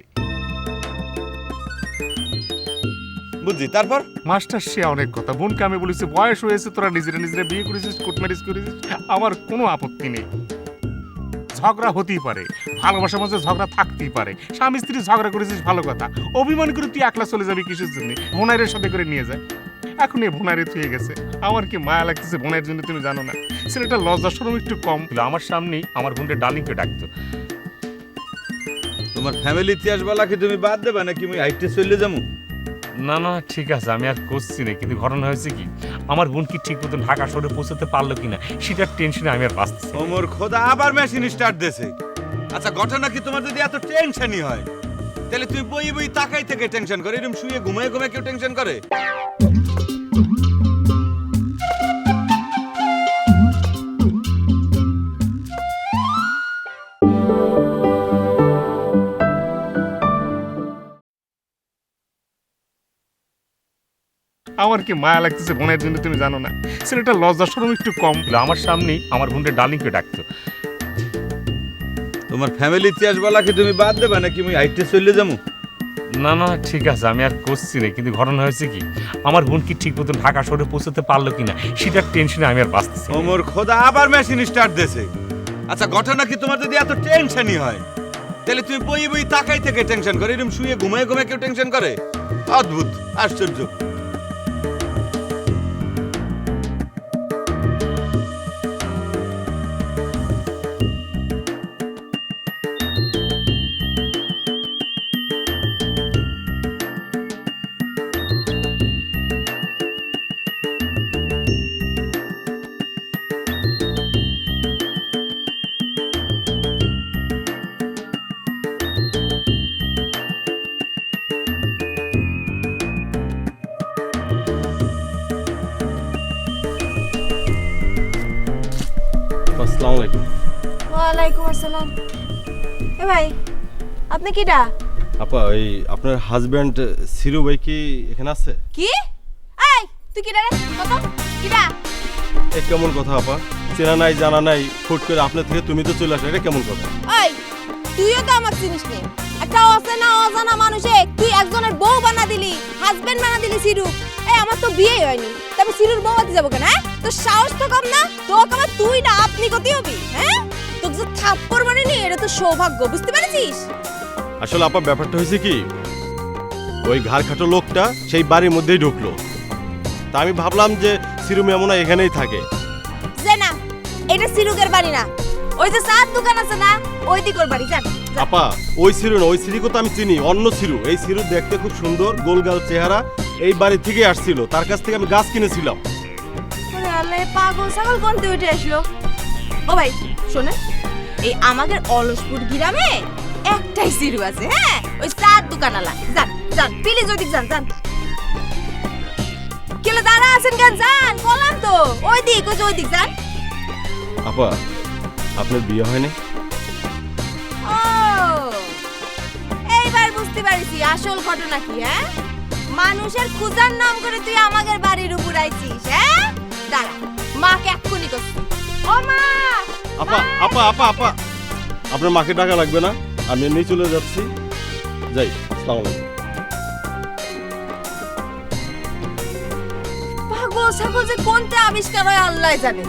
বুঝছি, তারপর? মাস্টার সে অনেক কথা। বোনকে আমি বলেছি বয়স হয়েছে, তোরা নিজেরা নিজেরা বিয়ে করেছিস, কোর্ট ম্যারেজ করেছিস, আমার কোনো আপত্তি নেই। ঝগড়া হতেই পারে, ভালোবাসার মধ্যে ঝগড়া থাকতেই পারে। স্বামী স্ত্রী ঝগড়া করেছিস ভালো কথা, অভিমান করে তুই একলা চলে যাবি কিসের জন্য? বোনাইরের সাথে করে নিয়ে যায়। এখন এই বোনাইরে থুয়ে গেছে, আমার কি মায়া লাগতেছে বোনের জন্য, তুমি জানো না? ছেলেটা লজ্জা শরম একটু কম ছিল, আমার সামনেই আমার বোনটা ডার্লিংকে ডাকতো। তোমার ফ্যামিলি ইতিহাস বলা কি তুমি বাদ দেবে নাকি মুই হাইটে চলে যাবো? না না, ঠিক আছে, আমি আর করছি না। কিন্তু ঘটনা হয়েছে কি, আমার বোন কি ঠিক মতন ঢাকা শহরে পৌঁছতে পারলো কিনা সেটার টেনশনে আমি আর বাঁচতেছি। ওমর খোদা, আবার মেশিন স্টার্ট দিয়েছে। আচ্ছা, ঘটনা কি তোমার যদি এত টেনশনই হয় তাহলে তুমি বই বই তাকাই থেকে টেনশন করে? এরকম শুয়ে ঘুমায় ঘুমায় কেউ টেনশন করে? আমার কি মায়া লাগতেছে বোনের জন্য, তুমি জানো না? ছেলেটা লজ্জা শরম একটু কম ছিল, আমার সামনেই আমার বোনটা ডার্লিংকে ডাকতো। তোমার ফ্যামিলি ইতিহাস বলা কি তুমি বাদ দেবে নাকি মুই হাইটে চলে যাবো? না না, ঠিক আছে, আমি আর করছি না। কিন্তু ঘটনা হয়েছে কি, আমার বোন কি ঠিক মতন ঢাকা শহরে পৌঁছতে পারলো কিনা সেটার টেনশনে আমি আর বাঁচতেছি। ওমর খোদা, আবার মেশিন স্টার্ট দিয়েছে। আচ্ছা, ঘটনা কি তোমার যদি এত টেনশনই হয় তাহলে তুমি বই বই তাকাই থেকে টেনশন করে? এরকম শুয়ে ঘুমায় ঘুমায় কেউ টেনশন করে? অদ্ভুত, আশ্চর্য। আসসালামু আলাইকুম। ওয়ালাইকুম আসসালাম। এ ভাই, আপনি কিডা? আপা, এই আপনার হাজবেন্ড সিরু ভাই কি এখানে আছে? কি? এই, তুই কিডা রে? কত? কিডা? এ কেমন কথা আপা? চেনা নাই জানা নাই, ফুট করে আপনার থেকে তুমি তো চলে আসো, এটা কেমন কথা? এই, তুইও তো আমাকে চিনিস নে। একটা অচেনা অজানা মানুষে তুই একজনের বউ বানা দিলি, হাজবেন্ড বানা দিলি সিরু। এই, আমার তো বিয়েই হয়নি, তবে সিরুর বউ হতে যাবো কেন? হ্যাঁ, তোর সাহস তো কম না? তোকে আবার তুই না আপনি কতি হবি? হ্যাঁ, তোকে যে থাপ্পড় মারি নি, এটা তো সৌভাগ্য, বুঝতে পেরেছিস? আসলে আপা ব্যাপারটা হয়েছে কি, ওই ঘাড় খাটো লোকটা সেই বাড়ির মধ্যেই ঢুকলো। তা আমি ভাবলাম যে সিরু মেমনা এখানেই থাকে। যে না, এটা সিরুকের বাড়ি না, ওই যে চার দোকান আছে না, ওই দিকের বাড়ি। যান। আপা, ওই সিরু না, ওই সিরিকে তো আমি চিনি, অন্য সিরু। এই সিরু দেখতে খুব সুন্দর, গোলগাল চেহারা, এই বাড়ি থেকে আসছিল, তার কাছ থেকে আমি গাছ কিনেছিলাম। আরে আল্লাহ, পাগল ছাগল কোনতে উঠে আসলো? ও ভাই শোনে, এই আমাদের অলসপুর গ্রামে একটাই সিরু আছে, হ্যাঁ, ওই চার দোকানওয়ালা। যান যান প্লিজ ওইদিক যান যান। কেলে দাঁড়া আছেন কেন? যান, বললাম তো ওই দিক, ওই দিক যান। আপা আপনার বিয়ে হয়নি? ও এইবার বুঝতে পারছি আসল ঘটনা কি। হ্যাঁ, মানুষের খুঁজার নাম করে তুই আমাদের বাড়ির উপর আইছিস। হ্যাঁ, দাঁড়া, মাকে এক্ষুনি করছি। ও মা! আপা আপা আপা আপা আপনার মাকে টাকা লাগবে না, আমি এমনি চলে যাচ্ছি, যাই। আসসালামু আলাইকুম। পাগল ছাগল যে কোনটা আবিষ্কার হয় আল্লাহ জানে।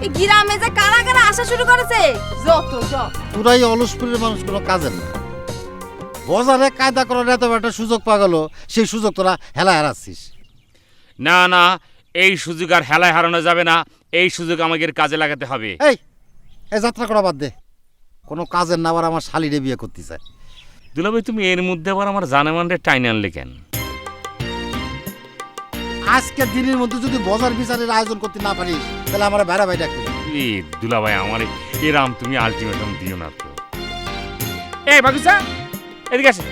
এই গ্রামে যে কারা কারা আসা শুরু করেছে, যত সব। তোরাই অলসপুরের মানুষ কোনো কাজের না। বাজারে কায়দা করার এত একটা সুযোগ পাওয়া গেল, সেই সুযোগ তোরা হেলা হারাচ্ছিস। না না, এই সুযোগ আর হেলায় হারানো যাবে না, এই সুযোগ আমাদের কাজে লাগাতে হবে। এই এই যাত্রা করা বাদ দে। কোনো কাজের না আবার আমার শালিরে বিয়ে করতে চায়। দুলাভাই, তুমি এর মধ্যে আবার আমার জানেমানরে টাইনে আনলে কেন? আজকের দিনের মধ্যে যদি বাজার বিচারের আয়োজন করতে না পারিস তাহলে আমার বেড়া ভাই ডাকবি। দুলাভাই, আমার এরাম তুমি আলটিমেটাম দিও না তো। এই বাগুসা, এদিকে আসে।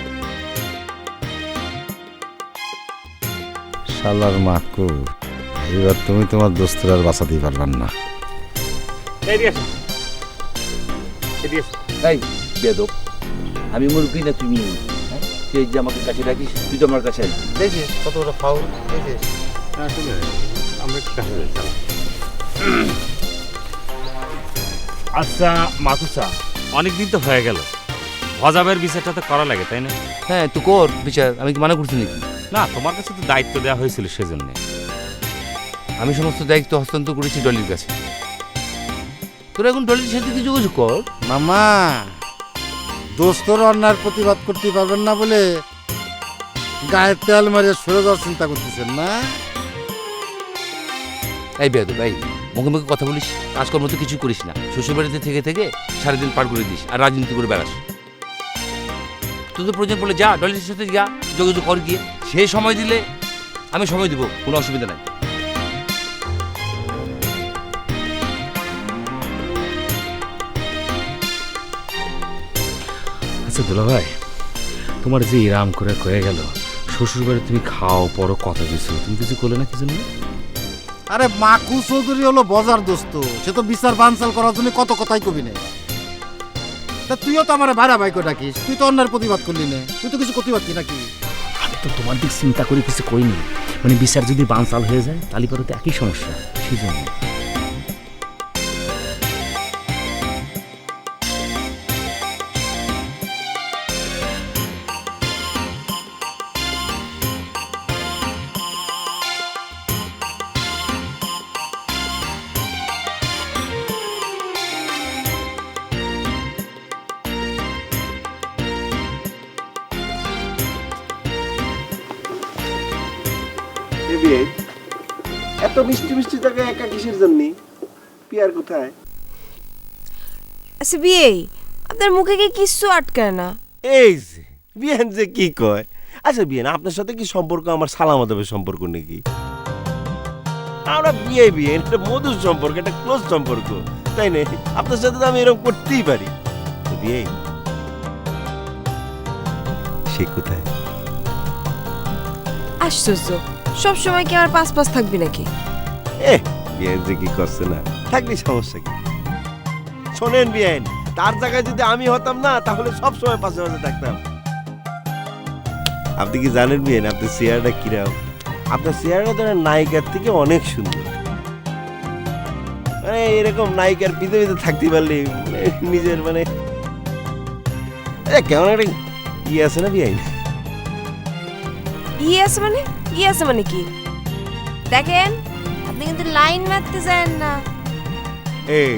শালার মাকু, এবার তুমি তোমার দোস্তের আর বাঁচাতেই পারবেন না। এদিকে আসে, এদিকে আসে। এই বেদব, আমি মুরগি না তুমি? তুই যে আমাকে কাছে ডাকিস, তুই তো আমার কাছে আসবি। দেখিস কত বড় ফাউল, দেখিস। আচ্ছা মাকুসা, অনেকদিন তো হয়ে গেল, হজাবের বিচারটা তো করা লাগে, তাই না? হ্যাঁ, তুই কর বিচার, আমি কি মানা করছি নাকি? না, তোমার কাছে তো দায়িত্ব দেওয়া হয়েছিল সেজন্য। আমি সমস্ত দায়িত্ব হস্তান্তর করেছি ডলির কাছে। তোরা এখন ডলির সাথে কিছু কিছু কর। মামা, দোস্তর অন্যায়ের প্রতিবাদ করতে পারবেন না বলে গায়ে তেল মারিয়ে সরে যাওয়ার চিন্তা করতেছেন না? এই বেদব, এই মুখে মুখে কথা বলিস, কাজকর্ম তো কিছু করিস না। শ্বশুরবাড়িতে থেকে থেকে সারাদিন পার করে দিস আর রাজনীতি করে বেড়াস। তোদের প্রয়োজন পড়লে যা, ডলির সাথে যা, যোগাযোগ কর গিয়ে। সে সময় দিলে আমি সময় দিব, কোনো অসুবিধা নাই। আচ্ছা দুলাভাই, তোমার যে ইরাম করে কয়ে গেল শ্বশুরবাড়ি তুমি খাও পরো কথা কিছু, তুমি কিছু করলে না কি জন্য? আরে মাকু চৌধুরী হলো বাজার দোস্ত, সে তো বিচার বানচাল করার জন্য কত কথাই কবি না। তা তুইও তো আমার ভাড়া ভাই করে ডাকিস, তুই তো অন্যায়ের প্রতিবাদ করলি না, তুই তো কিছু করতে পারতি নাকি? আমি তো তোমার দিক চিন্তা করে কিছু করিনি, মানে বিচার যদি বানচাল হয়ে যায় তাহলে পরে তো একই সমস্যা, সেই জন্য। এত মিষ্টি মিষ্টি জায়গায় একা কিসের জন্য? পিয়ার কোথায়? আচ্ছা বিয়ে, আপনার মুখে কি কিচ্ছু আটকায় না? এই যে বিয়ান যে কি কয়। আচ্ছা বিয়ান, আপনার সাথে কি সম্পর্ক আমার সালামতের সম্পর্ক নাকি? আমরা বিয়ে বিয়ে এটা মধুর সম্পর্ক, এটা ক্লোজ সম্পর্ক, তাই না? আপনার সাথে তো আমি এরকম করতেই পারি। বিয়ে সে কোথায়? আশ্চর্য, সব সময় কি আমার পাশ পাশ থাকবি নাকি? বিয়ান যে কি করছে না, থাকলে সমস্যা কি? শোনেন বিয়ান, তার জায়গায় যদি আমি হতাম না তাহলে সব সময় পাশে পাশে থাকতাম। আপনি কি জানেন বিয়ান, আপনার চেহারাটা কিরকম? আপনার চেহারাটা তো নায়িকার থেকে অনেক সুন্দর। মানে এরকম নায়িকার পৃথিবীতে থাকতে পারলে নিজের মানে কেমন একটা ইয়ে আছে না বিয়ান? ইয়ে আছে মানে কি? দেখেন, আপনি কিন্তু লাইন মারতে চান না। এই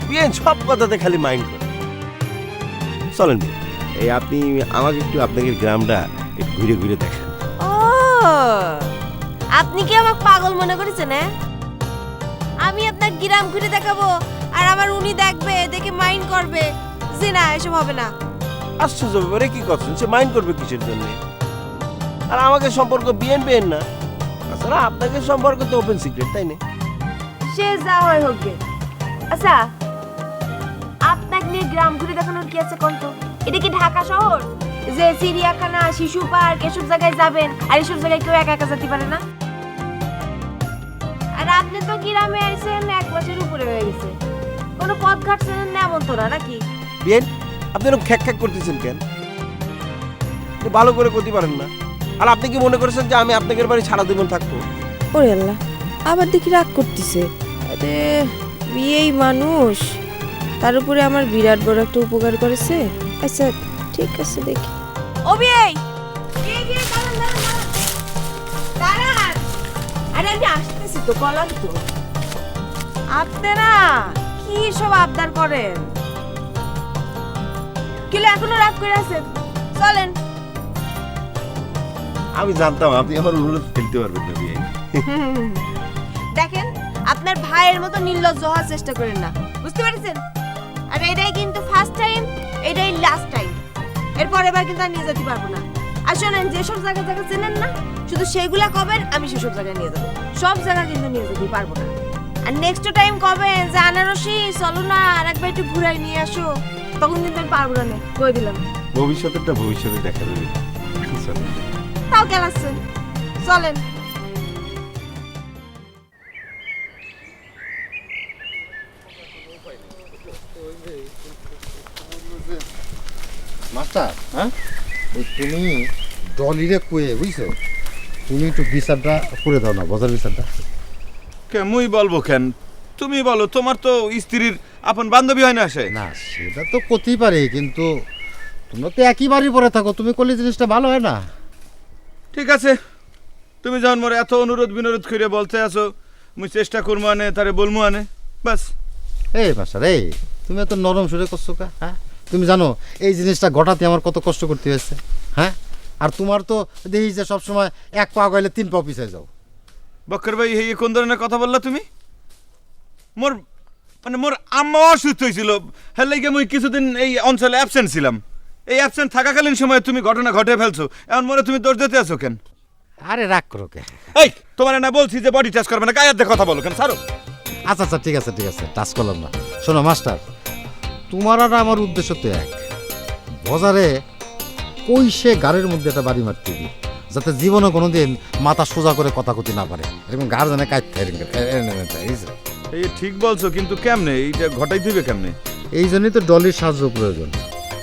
বিয়ান সব কথাতে খালি মাইন্ড করে। চলেন বিয়ান, এই আপনি আমাকে একটু আপনাদের গ্রামটা একটু ঘুরে ঘুরে দেখেন। ও, আপনি কি আমাকে পাগল মনে করেছেন? হ্যাঁ, আমি আপনার গ্রাম ঘুরে দেখাবো আর আবার উনি দেখবে, দেখে মাইন্ড করবে? জি না, এসব হবে না। আশ্চর্য ব্যাপারে কি করছেন, সে মাইন্ড করবে কিসের জন্য? আর আমাকে সম্পর্ক বিয়েন বিয়েন না, তাছাড়া আপনাকে সম্পর্ক তো ওপেন সিক্রেট, তাই না? সে যা হয় হোক গে। আচ্ছা, গ্রাম ঘুরে দেখানোর কি আছে কোন তো? এটা কি ঢাকা শহর যে চিড়িয়াখানা, শিশু পার্ক এসব জায়গায় যাবেন আর এসব জায়গায় কেউ একা একা যেতে পারে না? আর আপনি তো গ্রামে আইছেন 1 মাসের উপরে হয়ে গেছে, কোনো পথ ঘাট চেনেন না এমন তো না নাকি? বিয়েন আপনি এরকম খ্যাক খ্যাক করতেছেন কেন? আপনি ভালো করে করতে পারেন না। আর আপনি কি মনে করেছেন যে আমি আপনাদের বাড়ি সারা জীবন থাকবো? ওরে আল্লাহ, আবার দেখি রাগ করতেছে। আরে বিয়েই মানুষ, তার উপরে আমার বিরাট বড় একটা উপকার করেছে। আচ্ছা ঠিক আছে দেখি। ও বিয়ে দাঁড়ান, আরে আমি আসতেছি তো, কলাম তো। আপনারা কি সব আবদার করেন? কিলে এখনো রাগ করে আছেন? চলেন। আমি জানতাম আপনি আমার অনুরোধ ফেলতে পারবেন না বিয়ে। দেখেন, আপনার ভাইয়ের মতো নির্লজ্জ হওয়ার চেষ্টা করেন না, বুঝতে পেরেছেন? আর এটাই কিন্তু ফার্স্ট টাইম, এটাই লাস্ট টাইম। এরপর এবার কিন্তু আর নিয়ে যেতে পারবো না। আর শোনেন, যেসব জায়গা চেনেন না শুধু সেইগুলা কবেন, আমি সেসব জায়গায় নিয়ে যাবো। সব জায়গা কিন্তু নিয়ে যেতে পারবো না। আর নেক্সট টাইম কবেন যে আনারসি চলো না আর একবার একটু ঘুরাই নিয়ে আসো, তখন কিন্তু আমি পারবো না, কই দিলাম। ভবিষ্যতেরটা ভবিষ্যতে দেখা যাবে। তাও কেন আসছেন? চলেন। মাস্টার, হ্যাঁ ওই তুমি ডলিরে কয়ে বুঝছো, তুমি একটু বিচারটা করে দাও না, বাজার বিচারটা। কে মুই বলবো কেন? তুমি বলো, তোমার তো স্ত্রীর আপন বান্ধবী হয় না সে? না সেটা তো করতেই পারে, কিন্তু তোমরা তো একই বাড়ি পরে থাকো, তুমি করলে জিনিসটা ভালো হয় না? ঠিক আছে, তুমি যখন মোর এত অনুরোধ বিনোরোধ করে বলতে আছো, মুই চেষ্টা করবো আনে, তারে বলবো আনে, বাস। এই মাস্টার, এই তুমি এত নরম সুরে করছো কা? হ্যাঁ, তুমি জানো এই জিনিসটা ঘটাতে আমার কত কষ্ট করতে হয়েছে? হ্যাঁ, আর তোমার তো দেখি যে সবসময় 1 পা গেলে 3 পা পিছিয়ে যাও। বক্কর ভাই, এই কোন ধরনের কথা বললা তুমি? মোর মানে মোর আম্মা অসুস্থ হয়েছিল, হ্যাঁ লাগে মুই কিছুদিন এই অঞ্চলে অ্যাবসেন্ট ছিলাম। এই অ্যাবসেন্ট থাকাকালীন সময় তুমি ঘটনা ঘটে ফেলছো, এখন মোরে তুমি দোষ দিতে আছো কেন? আরে রাগ করো কে? এই তোমার না বলছি যে বডি টাচ করবে না, গায়ের দিয়ে কথা বলো কেন? ছাড়ো। আচ্ছা আচ্ছা ঠিক আছে ঠিক আছে, টাচ করলাম না। শোনো মাস্টার, তোমার আর আমার উদ্দেশ্য তো এক, বাজারে কইসে গাড়ির মধ্যে একটা বাড়ি মারতে দিই, যাতে জীবনে কোনোদিন মাথা সোজা করে কথা কতি না পারে, এরকম গাড় জানে কাটতে। এই ঠিক বলছো, কিন্তু কেমনে এইটা ঘটাই দিবে কেমনে? এই জন্যই তো ডলির সাহায্য প্রয়োজন।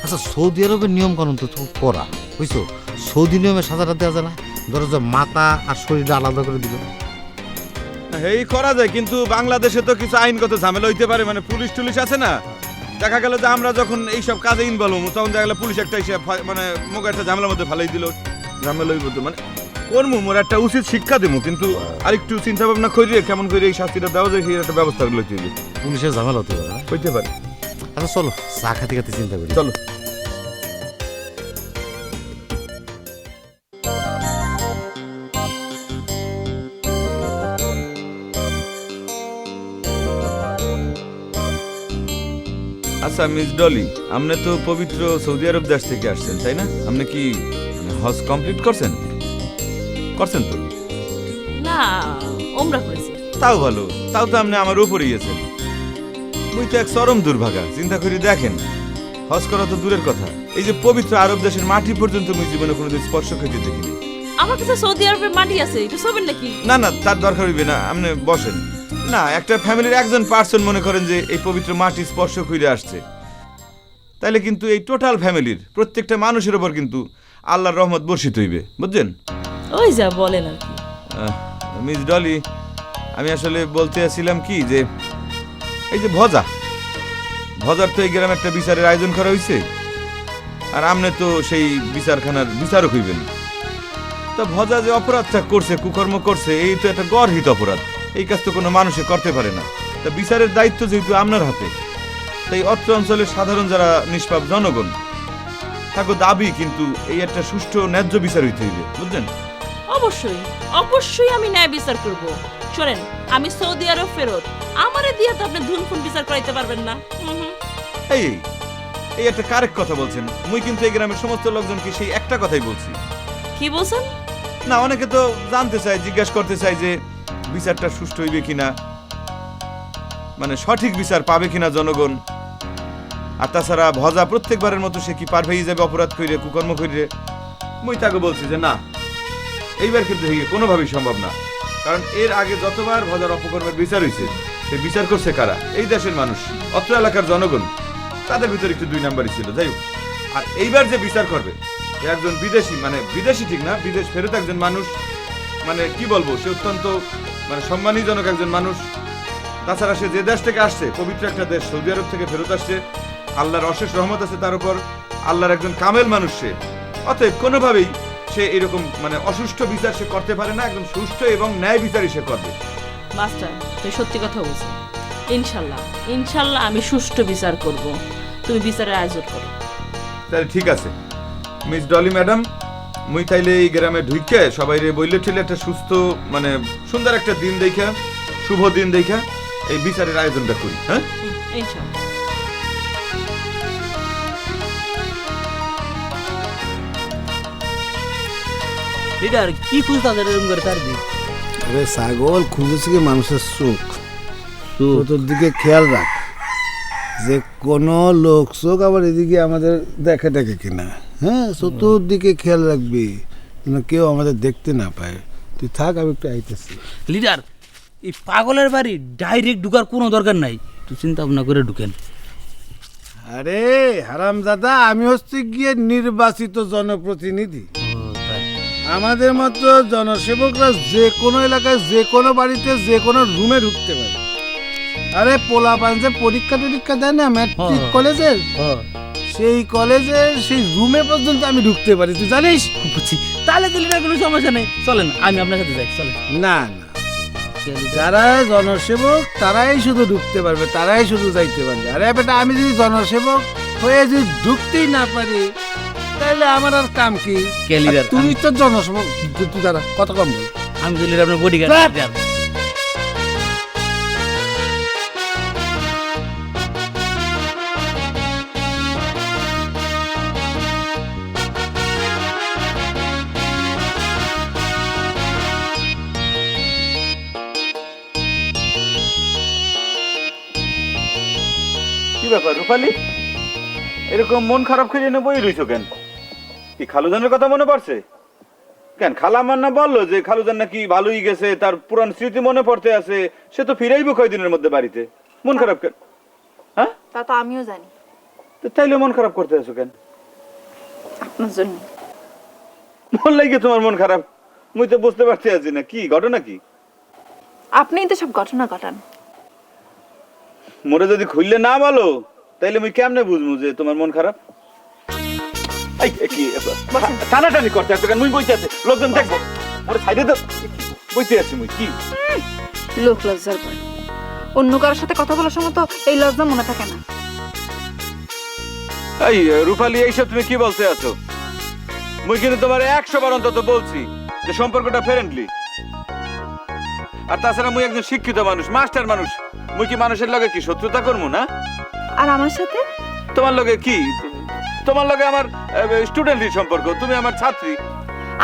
আচ্ছা সৌদি আরবের নিয়ম কানুন তো খুব কড়া, বুঝছো? সৌদি নিয়মে সাজাটা দেওয়া যায় না, ধরো যে মাথা আর শরীরটা আলাদা করে দিল। এই করা যায়, কিন্তু বাংলাদেশে তো কিছু আইনগত ঝামেলা হইতে পারে, মানে পুলিশ টুলিশ আছে না। দেখা গেল যে আমরা যখন এইসব কাজে ইনভলভ হবো, তখন দেখা গেল পুলিশ একটা এসে মানে মুখ একটা ঝামেলার মধ্যে ফেলাই দিল, ঝামেলা হইব তো। মানে করবো, মোর একটা উচিত শিক্ষা দেবো, কিন্তু আরেকটু চিন্তা ভাবনা করিয়ে কেমন করে এই শাস্তিটা দেওয়া যায় সেই একটা ব্যবস্থা লইতে হবে। পুলিশের ঝামেলা হতে পারে না? হইতে পারে। আচ্ছা চলো চা খাতে খাতে চিন্তা করি। চলো। আচ্ছা মিস ডলি, আপনি তো পবিত্র সৌদি আরব দেশ থেকে আসছেন, তাই না? আপনি কি হজ কমপ্লিট করছেন? করছেন তো? না, ওমরা করেছি। তাও ভালো, তাও তো আপনি আমার উপরেই আছেন। মুই তো এক চরম দুর্ভাগা, চিন্তা করে দেখেন, হজ করা তো দূরের কথা, এই যে পবিত্র আরব দেশের মাটি পর্যন্ত মুই জীবনে কোনোদিন স্পর্শ করতে দেখিনি। আমার কাছে সৌদি আরবের মাটি আছে, এটা সবেন নাকি? না না, তার দরকার হইবে না, আপনি বসেন না। একটা ফ্যামিলির একজন পার্সন মনে করেন যে এই পবিত্র মাটি স্পর্শ করে আসছে, তাইলে কিন্তু এই টোটাল ফ্যামিলির প্রত্যেকটা মানুষের উপর কিন্তু আল্লাহর রহমত বর্ষিত হইবে, বুঝছেন? ওই যা বলেন আর কি। মিস ডলি, আমি আসলে বলতে চাইছিলাম কি যে এই যে ভজার তো এই গ্রামে একটা বিচারের আয়োজন করা হয়েছে, আর আপনি তো সেই বিচারখানার বিচারক হইবেন। তা ভজা যে অপরাধটা করছে, কুকর্ম করছে, এই তো একটা গর্হিত অপরাধ, এই কাজ তো কোনো মানুষে করতে পারে না। তা বিচারের দায়িত্ব যেহেতু আপনার হাতে, তাই অত্র অঞ্চলের সাধারণ যারা নিষ্পাপ জনগণ তাকে দাবি কিন্তু এই একটা সুষ্ঠু ন্যায্য বিচার হইতে হইবে, বুঝলেন? অবশ্যই অবশ্যই আমি ন্যায় বিচার করব। শোনেন, আমি সৌদি আরব ফেরত, আমারে দিয়ে তো আপনি ধুনফুন বিচার করাইতে পারবেন না। এই এই একটা কারেক্ট কথা বলছেন। মুই কিন্তু এই গ্রামের সমস্ত লোকজনকে সেই একটা কথাই বলছি। কি বলছেন? না, অনেকে তো জানতে চায়, জিজ্ঞাসা করতে চায় যে বিচারটা সুষ্ঠু হইবে কিনা, মানে সঠিক বিচার পাবে কিনা জনগণ। আর তাছাড়া ভজা প্রত্যেকবারের মতো সে কি পার হয়ে যাবে অপরাধ কইরে কুকর্ম কইরে। মুই তাকে বলছি যে না, এইবার কিন্তু কোনোভাবেই সম্ভব না, কারণ এর আগে যতবার ভজার অপকর্মের বিচার হয়েছে সেই বিচার করছে কারা? এই দেশের মানুষ, অত্র এলাকার জনগণ, তাদের ভিতরে একটু 2 নাম্বারই ছিল। যাই হোক, আর এইবার যে বিচার করবে সে একজন বিদেশি, মানে বিদেশি ঠিক না, বিদেশ ফেরত একজন মানুষ, মানে কি বলবো, সে অত্যন্ত মানে সম্মানীজনক একজন মানুষ। তাছাড়া সে যে দেশ থেকে আসছে, পবিত্র একটা দেশ সৌদি আরব থেকে ফেরত আসছে, আল্লাহর অশেষ রহমত আছে তার উপর, আল্লাহর একজন কামেল মানুষ সে। অতএব কোনোভাবেই সে এরকম মানে অসুষ্ঠ বিচার সে করতে পারে না, একদম সুষ্ঠু এবং ন্যায় বিচারই সে করবে। মাস্টার তুই সত্যি কথা বলছো। ইনশাল্লাহ ইনশাল্লাহ আমি সুষ্ঠু বিচার করব, তুমি বিচারের আয়োজন করো। তাহলে ঠিক আছে মিস ডলি ম্যাডাম, মুই তাইলে এই গ্রামে ঢুকে সবাই রে বইলে ঠেলে একটা সুস্থ মানে সুন্দর একটা দিন দেখা, শুভ দিন দেখা এই বিচারের আয়োজনটা করি। হ্যাঁ, ইনশাল্লাহ। লিডার কি খুঁজতে তাদের এরকম করে তার দিক? আরে ছাগল খুঁজেছে কি মানুষের চোখ, তোর দিকে খেয়াল রাখ যে কোনো লোক চোখ আবার এদিকে আমাদের দেখে দেখে কিনা। হ্যাঁ, চতুর্দিকে খেয়াল রাখবি যেন কেউ আমাদের দেখতে না পায়। তুই থাক, আমি একটু আইতেছি। লিডার এই পাগলের বাড়ি ডাইরেক্ট ঢুকার কোনো দরকার নাই, তুই চিন্তা ভাবনা করে ঢুকেন। আরে হারামজাদা, আমি হচ্ছে গিয়ে নির্বাচিত জনপ্রতিনিধি। আমাদের মতো জনসেবকরা যে কোনো এলাকায় যে কোনো বাড়িতে যে কোনো রুমে ঢুকতে পারে। আরে পোলাপান যে পরীক্ষা টরীক্ষা দেয় না ম্যাট্রিক কলেজের, সেই কলেজের সেই রুমে পর্যন্ত আমি ঢুকতে পারি, তুই জানিস? বুঝছি, তাহলে তো লিডার কোনো সমস্যা নেই, চলেন আমি আপনার সাথে যাই। চলেন। না না, যারা জনসেবক তারাই শুধু ঢুকতে পারবে, তারাই শুধু যাইতে পারবে। আরে বেটা, আমি যদি জনসেবক হয়ে যদি ঢুকতেই না পারি তাহলে আমার আর কাম কি? তুই তো জনসেবক, তুই দাঁড়া, কত কম বল। আমি তো লিডার আপনার বডিগার্ড। কি ব্যাপার রূপালী, এরকম মন খারাপ করে এনে বই রইছো কেন? কি খালুজানের কথা মনে পড়ছে কেন? খালা আমার না বললো যে খালুজান নাকি ভালোই গেছে, তার পুরান স্মৃতি মনে পড়তে আছে, সে তো ফিরাইবো কয়দিনের মধ্যে বাড়িতে। মন খারাপ কেন? হ্যাঁ, তা তো আমিও জানি। তো তাইলে মন খারাপ করতে আছো কেন? আপনার জন্য। মন লাগে তোমার মন খারাপ? মুই তো বুঝতে পারতে আছি না, কি ঘটনা কি? আপনিই তো সব ঘটনা ঘটান। মোরে যদি খুললে না বলো তাইলে মুই কেমনে বুঝবো যে তোমার মন খারাপ? এই কি টানাটানি করতে আছো কেন? মুই বইতে আছে, লোকজন দেখবো। মোরে সাইডে তো বইতে আছি মুই। কি লোক লজ্জার পর অন্য কারোর সাথে কথা বলার সময় তো এই লজ্জা মনে থাকে না। এই রূপালী, এইসব তুমি কি বলতে আছো? মুই কিন্তু তোমার 100 বার অন্তত বলছি যে সম্পর্কটা ফ্রেন্ডলি। আর তাছাড়া মুই একজন শিক্ষিত মানুষ, মাস্টার মানুষ, মুই কি মানুষের লগে কি শত্রুতা করবো না? আর আমার সাথে তোমার লগে কি, তোমার লগে আমার স্টুডেন্টলি সম্পর্ক, তুমি আমার ছাত্রী।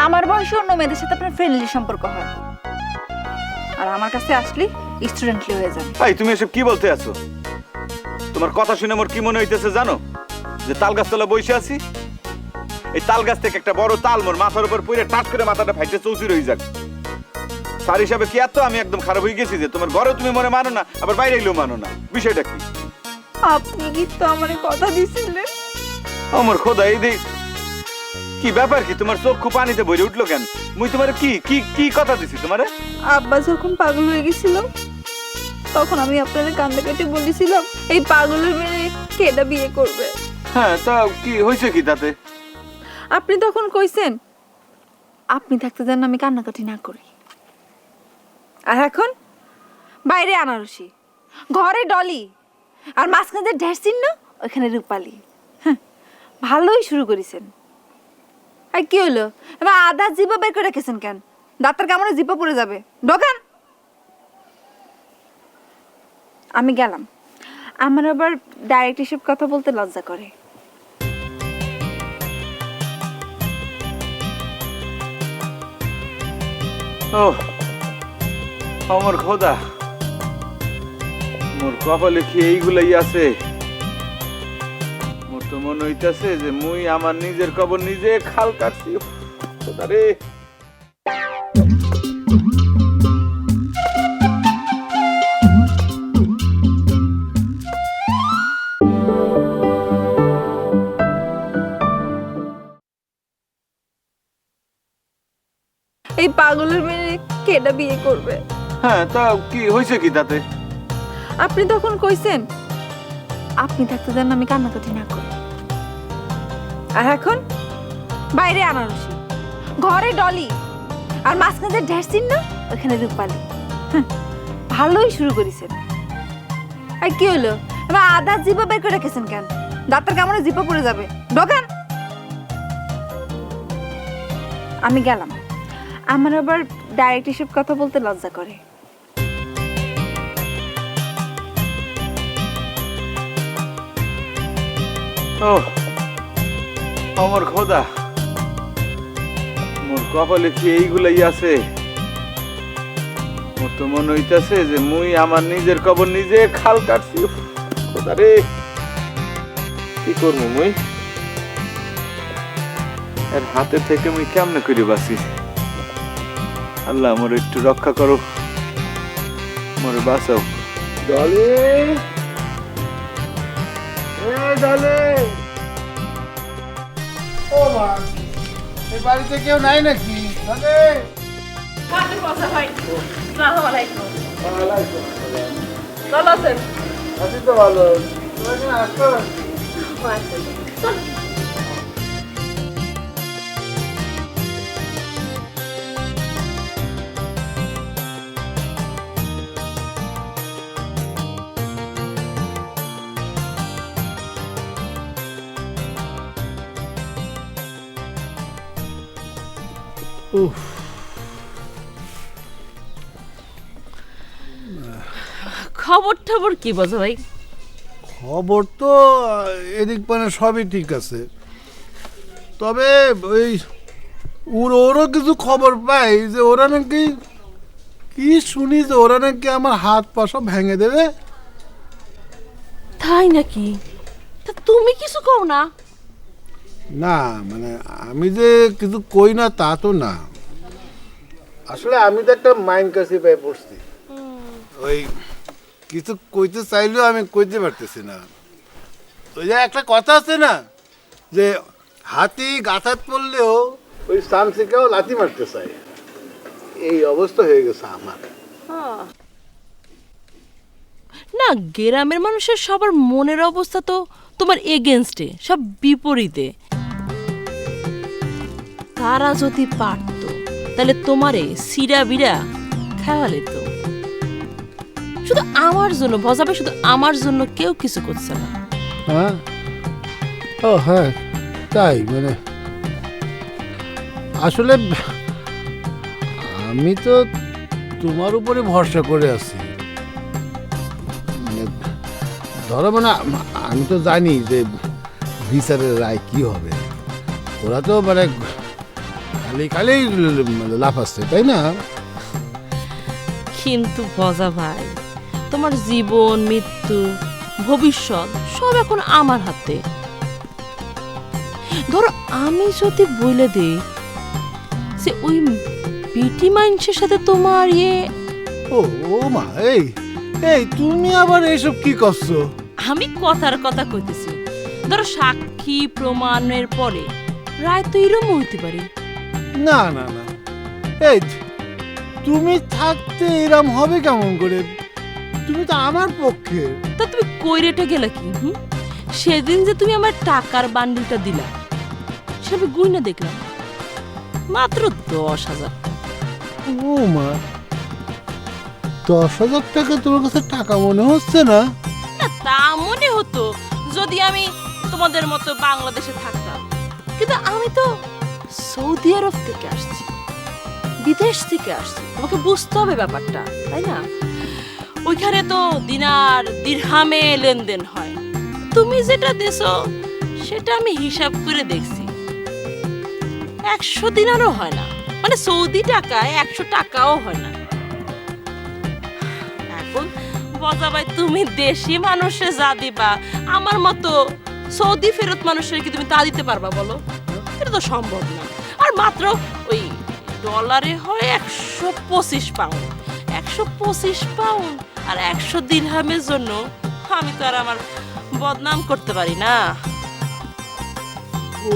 আমার বয়সে অন্য মেয়েদের সাথে আপনার ফ্রেন্ডলি সম্পর্ক হয়, আর আমার কাছে আসলে স্টুডেন্টলি হয়ে যান। এই তুমি এসব কি বলতে আছো? তোমার কথা শুনে আমার কি মনে হইতেছে জানো? যে তাল গাছতলা বসে আছি, এই তাল গাছ থেকে একটা বড় তাল মোর মাথার উপর পড়ে টাচ করে মাথাটা ফাইটে চৌচির হয়ে যাক। স্যার হিসাবে কি এত আমি একদম খারাপ হয়ে গেছি যে তোমার ঘরে তুমি মনে মানো না, আবার বাইরে এলেও মানো না? বিষয়টা কি? আপনি কি তো আমার কথা দিছিলেন? আমার খোদা, এই দেখ কি ব্যাপার, কি তোমার চক্ষু পানিতে ভরে উঠলো কেন? মুই তোমার কি কি কি কথা দিছি তোমারে? আব্বা যখন পাগল হয়ে গেছিল তখন আমি আপনাদের কান্দে কেটে বলেছিলাম এই পাগলের মেয়ে কেডা বিয়ে করবে। হ্যাঁ, তা কি হয়েছে কি তাতে? আপনি তখন কইছেন আপনি থাকতে যেন আমি কান্নাকাটি না করি। আর এখন বাইরে আনারসি, ঘরে ডলি, আর মাঝখানে ঢের চিহ্ন, ওইখানে রূপালী। হ্যাঁ, ভালোই শুরু করেছেন। আর কি হলো, এবার আধা জিপা বের করে রেখেছেন কেন? দাঁতের কামড়ে জিপা পড়ে যাবে, ঢোকান। আমি গেলাম, আমার আবার ডাইরেক্ট এসব কথা বলতে লজ্জা করে। ও আমার খোদা, মোর কপালে কি এইগুলাই আছে? মনে হইতাছে যে মুই আমার নিজের কবর নিজে খাল কাটছি। উফ, খোদা রে। এই পাগলের মেয়ে কেডা বিয়ে করবে? হ্যাঁ, তা কি হয়েছে কি তাতে? আপনি তখন কইছেন আপনি থাকতে দেন আমি কান্নাকাটি না করি, আর এখন বাইরে আনারসি, ঘরে ডলি, আর মাঝখানে ড্যাসিন না ওখানে রূপালি। হ্যাঁ, ভালোই শুরু করেছেন। আর কি হলো, এবার আধা জিপা বের করে রেখেছেন কেন? দাঁতের কামড়ে জিপা পড়ে যাবে, ঢোকান। আমি গেলাম, আমার আবার ডাইরেক্ট এসব কথা বলতে লজ্জা করে। ও আমার খোদা, মোর কপালে কি এইগুলাই আছে? মোর তো মনে হইতাছে যে মুই আমার নিজের কবর নিজে খাল কাটছি। উফ, খোদা রে, কি করবো মুই? এর হাতে থেকে মুই কেমনে করে বাঁচি? আল্লাহ মোর একটু রক্ষা করো, মোরে বাঁচাও। ডলি, ডলি, ও মা, এই বাড়িতে কেউ নাই নাকি? ডলি, আছি তো ভালো। তুমি এখানে আসছো? খবর টবর কি বলছো ভাই? খবর তো এদিক মানে সবই ঠিক আছে, তবে ওই ওরও কিছু খবর পাই যে ওরা নাকি কি শুনি যে ওরা নাকি আমার হাত পা সব ভেঙে দেবে। তাই নাকি? তা তুমি কিছু কও না? না মানে আমি যে কিছু কই না তা তো না, আসলে আমি তো একটা মাইন্ড কাছে পেয়ে পড়ছি, ওই কিছু কইতে চাইলেও আমি কইতে পারতেছি না। ওই যে একটা কথা আছে না যে হাতি গাথাত পড়লেও ওই সামসিকেও লাথি মারতে চায়, এই অবস্থা হয়ে গেছে আমার। না, গ্রামের মানুষের সবার মনের অবস্থা তো তোমার এগেনস্টে, সব বিপরীতে। তারা যদি পারত তাহলে তোমারে সিরা বিরা খাওয়ালে তো। শুধু আমার জন্য ভজাবে, শুধু আমার জন্য কেউ কিছু করছে না। হ্যাঁ, ও হ্যাঁ তাই, মানে আসলে আমি তো তোমার উপরে ভরসা করে আছি। মানে ধরো মানে আমি তো জানি যে বিচারের রায় কি হবে, ওরা তো মানে খালি খালি লাফাচ্ছে, তাই না? কিন্তু ভজা ভাই, তোমার জীবন মৃত্যু ভবিষ্যৎ সব এখন আমার হাতে। ধরো আমি যদি বলে দিই যে ওই বিটি মানুষের সাথে তোমার ও ও মা, এই এই তুমি আবার এইসব কি করছো? আমি কথার কথা কইতেছি। ধরো সাক্ষী প্রমাণের পরে রায় তো এরম হইতে পারে। না না না, এই তুমি থাকতে এরম হবে কেমন করে? তুমি তো আমার পক্ষে। তা তুমি কই রেটে গেলে কি? সেদিন যে তুমি আমার টাকার বান্ডিলটা দিলা, সেটা গুইনা দেখলাম মাত্র 10,000। ও মা, 10,000 টাকা তোমার কাছে টাকা মনে হচ্ছে না? না, তা মনে হতো যদি আমি তোমাদের মতো বাংলাদেশে থাকতাম, কিন্তু আমি তো সৌদি আরব থেকে আসছি, বিদেশ থেকে আসছি। তোমাকে বুঝতে হবে ব্যাপারটা, তাই না? ওইখানে তো দিনার দিরহামে লেনদেন হয়। তুমি যেটা দেছো সেটা আমি হিসাব করে দেখছি, 100 দিনারও হয় না, মানে সৌদি টাকায় 100 টাকাও হয় না। এখন বজা ভাই, তুমি দেশি মানুষে যা দিবা, আমার মতো সৌদি ফেরত মানুষের কি তুমি তা দিতে পারবা বলো? এটা তো সম্ভব না। আর মাত্র ওই ডলারে হয় 125 পাউন্ড। 125 পাউন্ড আর 100 দিরহামের জন্য আমি তো আর আমার বদনাম করতে পারি না। ও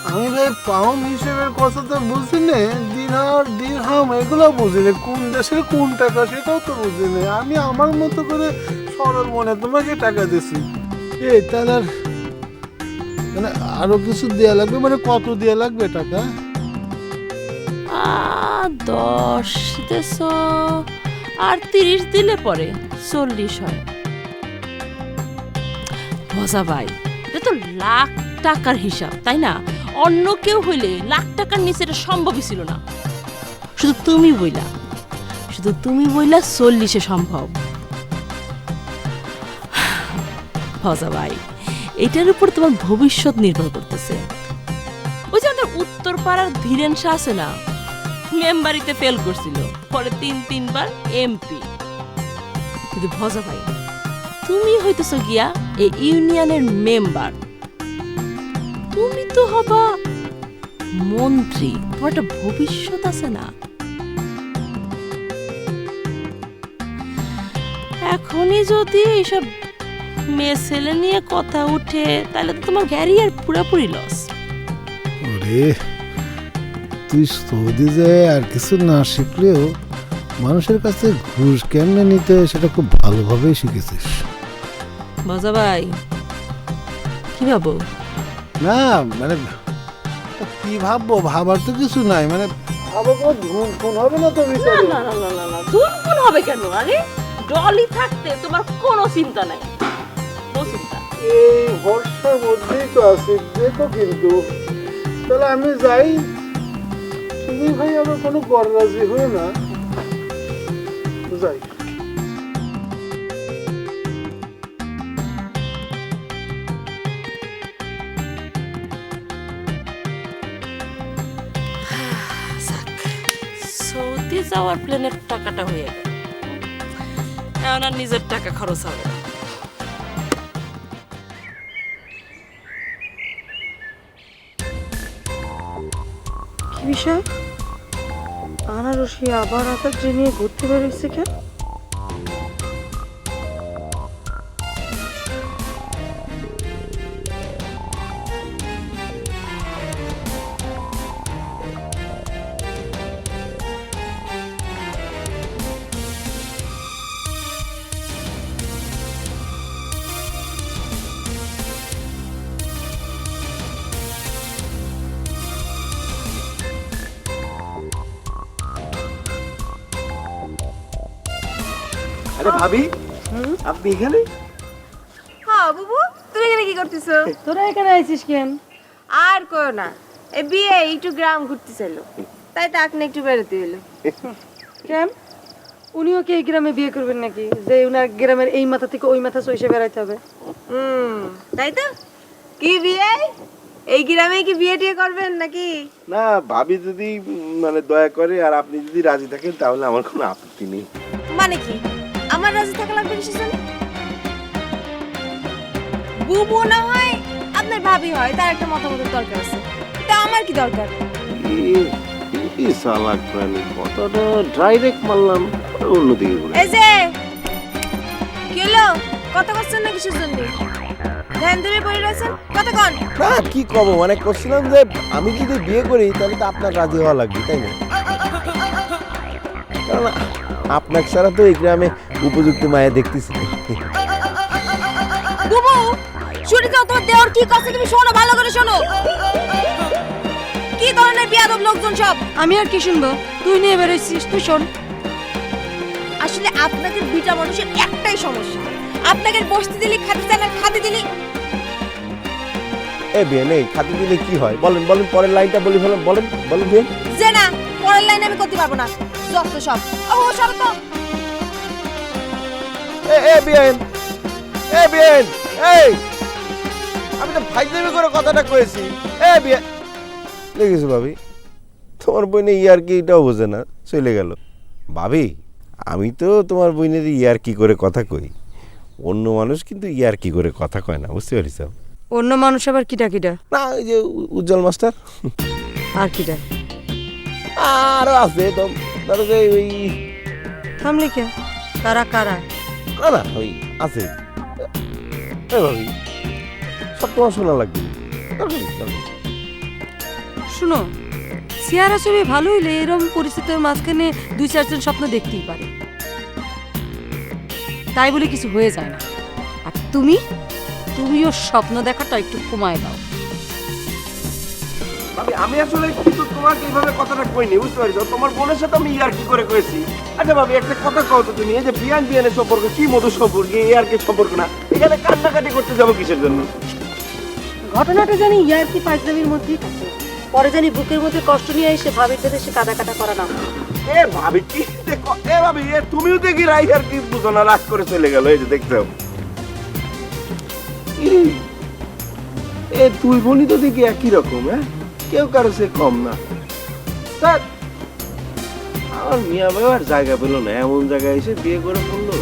আমি ভাই পাউন্ড হিসেবের কথা তো বুঝি না, দিনার দিরহাম এগুলো বুঝি না, কোন দেশের কোন টাকা সেটাও তো বুঝি না। আমি আমার মতো করে সরল মনে তোমাকে টাকা দিছি। এই তাহলে আর মানে আরো কিছু দেয়া লাগবে, মানে কত দেয়া লাগবে টাকা? 10 দেশো আর 30 দিলে পরে 40 হয়। মজা ভাই, এটা তো লাখ টাকার হিসাব, তাই না? অন্য কেউ হইলে লাখ টাকার নিচে এটা সম্ভবই ছিল না। শুধু তুমি বইলা 40-এ সম্ভব। মজা ভাই, এটার উপর তোমার ভবিষ্যৎ নির্ভর করতেছে। ওই যে আমাদের উত্তর পাড়ার ধীরেন শাহ আছে না, মেম্বারিতে ফেল করছিল, পরে 3-3 বার এমপি। কিন্তু ভজা ভাই, তুমি হইতেছো গিয়া এই ইউনিয়নের মেম্বার, তুমি তো হবা মন্ত্রী, তোমার একটা ভবিষ্যৎ আছে না? এখনই যদি এইসব মেয়ে ছেলে নিয়ে কথা উঠে, তাহলে তো তোমার ক্যারিয়ার পুরোপুরি লস। ওরে তুই সৌদি যায় আর কিছু না শিখলেও মানুষের কাছে ঘুষ কেমনে নিতে হয় সেটা খুব ভালোভাবেই শিখেছিস। মজা ভাই, কি ভাবো? না মানে কি ভাববো, ভাবার তো কিছু নাই, মানে ভাবো কোনো ধুন ফোন হবে না তো বিচারে। না না না না না, ধুনফুন হবে কেন? আরে ডলি থাকতে তোমার কোনো চিন্তা নাই, কোনো চিন্তা। এই ভরসার মধ্যেই তো আছি, দেখো কিন্তু তাহলে আমি যাই, তুমি ভাই আমার কোনো গররাজি হয়ে না যাই। সৌদি যাওয়ার প্লেনের টাকাটা হয়ে গেল, এখন আর নিজের টাকা খরচ হবে না। কি বিষয়? আনারসি আবার আকাশ নিয়ে ঘুরতে বেরোচ্ছে কেন? আরে ভাবি, আপনি এখানে? হ্যাঁ বুবু, তুমি এখানে কি করতেছো? তোরা এখানে আইছিস কেন? আর কই না, এই বিয়ে একটু গ্রাম ঘুরতে চাইলো, তাই তো আপনি একটু বেরোতে এলো। কেন? উনিও কি এই গ্রামে বিয়ে করবেন নাকি, যে উনার গ্রামের এই মাথা থেকে ওই মাথা চইসে বেড়াইতে হবে? তাই তো। কি বিয়ে? এই গ্রামে কি বিয়ে টিয়ে করবেন নাকি? না ভাবি যদি মানে দয়া করে আর আপনি যদি রাজি থাকেন তাহলে আমার কোনো আপত্তি নেই। মানে কি আমার রাজি থাকা লাগবে কিসের জন্য? বুবু না হয় আপনার ভাবি হয়, তার একটা মতামতের দরকার আছে, তা আমার কি দরকার? কি চালাক প্রাণী, কথাটা ডাইরেক্ট মারলাম, অন্যদিকে ঘুরে। এই যে কি হলো, কথা বলছেন না কিসের জন্য? ধ্যান ধরে পড়ে রয়েছেন, কথা কন। না কি কব, মানে করছিলাম যে আমি যদি বিয়ে করি তাহলে তো আপনার রাজি হওয়া লাগবে, তাই না? কারণ আপনার ছাড়া তো এই গ্রামে উপযুক্ত মায়া দেখতেছি। বুবু শুনে যাও, তোমার দেওর কি করছে তুমি শোনো, ভালো করে শোনো। কি ধরনের বিয়াদব লোকজন সব। আমি আর কি শুনবো, তুই নিয়ে বেরোইছিস, তুই শোন। আসলে আপনাদের দুইটা মানুষের একটাই সমস্যা, আপনাকে বসতে দিলি খাতে চান, খাতে দিলি। এ বিয়ে নেই, খাতে দিলে কি হয় বলেন, বলেন পরের লাইনটা বলি, বলেন বলেন বলেন বিয়ে। যে না, পরের লাইনে আমি করতে পারবো না, যত সব। ও সব তো এ বিয়েন, এ বিয়েন, এই আমি তো ফাইজলামি করে কথাটা কয়েছি। এ বিয়ে দেখেছো ভাবি, তোমার বইনে ইয়ার কি এটাও বোঝে না, চলে গেল। ভাবি আমি তো তোমার বইনের ইয়ার কি করে কথা কই, অন্য মানুষ কিন্তু ইয়ার কি করে কথা কয় না, বুঝতে পারিস? অন্য মানুষ আবার কিটা কিটা? না ওই যে উজ্জ্বল মাস্টার আর কিটা? আরো আছে তো, ধরো যে ওই থামলি কে? কারা কারা? না না ওই আছে ভাবি, সব তোমার শোনা লাগবে। শুনো, চেহারা ছবি ভালো হইলে এরকম পরিস্থিতির মাঝখানে 2-4 জন স্বপ্ন দেখতেই পারে, তাই বলে কিছু হয়ে যায় না। আর তুমিও স্বপ্ন দেখাটা একটু কমায় দাও। ভাবি আমি আসলে কিন্তু তোমাকে এইভাবে কথাটা কইনি, বুঝতে পারিস? তোমার বোনের সাথে আমি ইয়ার কি করে কইছি। আচ্ছা ভাবি একটা কথা কও তো, তুমি এই যে বিয়ানের সম্পর্ক কি মধুর সম্পর্ক, ইয়ার কি সম্পর্ক না, এখানে কান্নাকাটি করতে যাবো কিসের জন্য? ঘটনাটা জানি ইয়ার কি পাঁচদামির মধ্যেই থাকে, পরে জানি বুকের মধ্যে কষ্ট নিয়ে এসে ভাবির সাথে সে কাটা কাটা করা না। এ ভাবি কি দেখো, এ ভাবি এ তুমিও দেখি রাই আর কি বুঝো না, রাগ করে চলে গেল। এই যে দেখতে এ দুই বোনই তো দেখি একই রকম, হ্যাঁ কেউ কারো সে কম না। তা আমার মিয়া ভাই আর জায়গা পেলো না, এমন জায়গায় এসে বিয়ে করে ফেললো।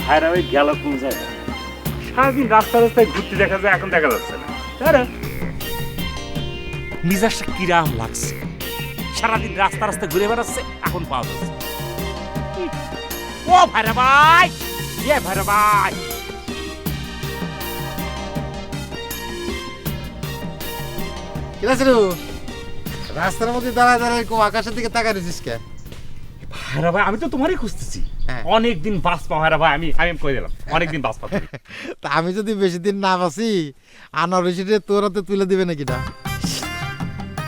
ভাইরা ওই গেল কোন জায়গায়? সারাদিন রাস্তা রাস্তায় ঘুরতে দেখা যায়, এখন দেখা যাচ্ছে না। মিজাজটা কিরাম লাগছে, সারাদিন রাস্তা রাস্তায় ঘুরে বেড়াচ্ছে, এখন পাওয়া যাচ্ছে। ও ভাইরা ভাই, ইয়ে ভাইরা ভাই, রাস্তার মধ্যে দাঁড়ায় দাঁড়ায় আকাশের দিকে তাকায় রয়েছিস কে? ভাইরা ভাই আমি তো তোমারই খুঁজতেছি, হ্যাঁ। অনেকদিন বাস পাও ভাইরা ভাই, আমি কই দিলাম অনেকদিন বাস পাও। তা আমি যদি বেশি দিন না বাসি, আনারসিটা তোর হাতে তুলে দিবে নাকি না?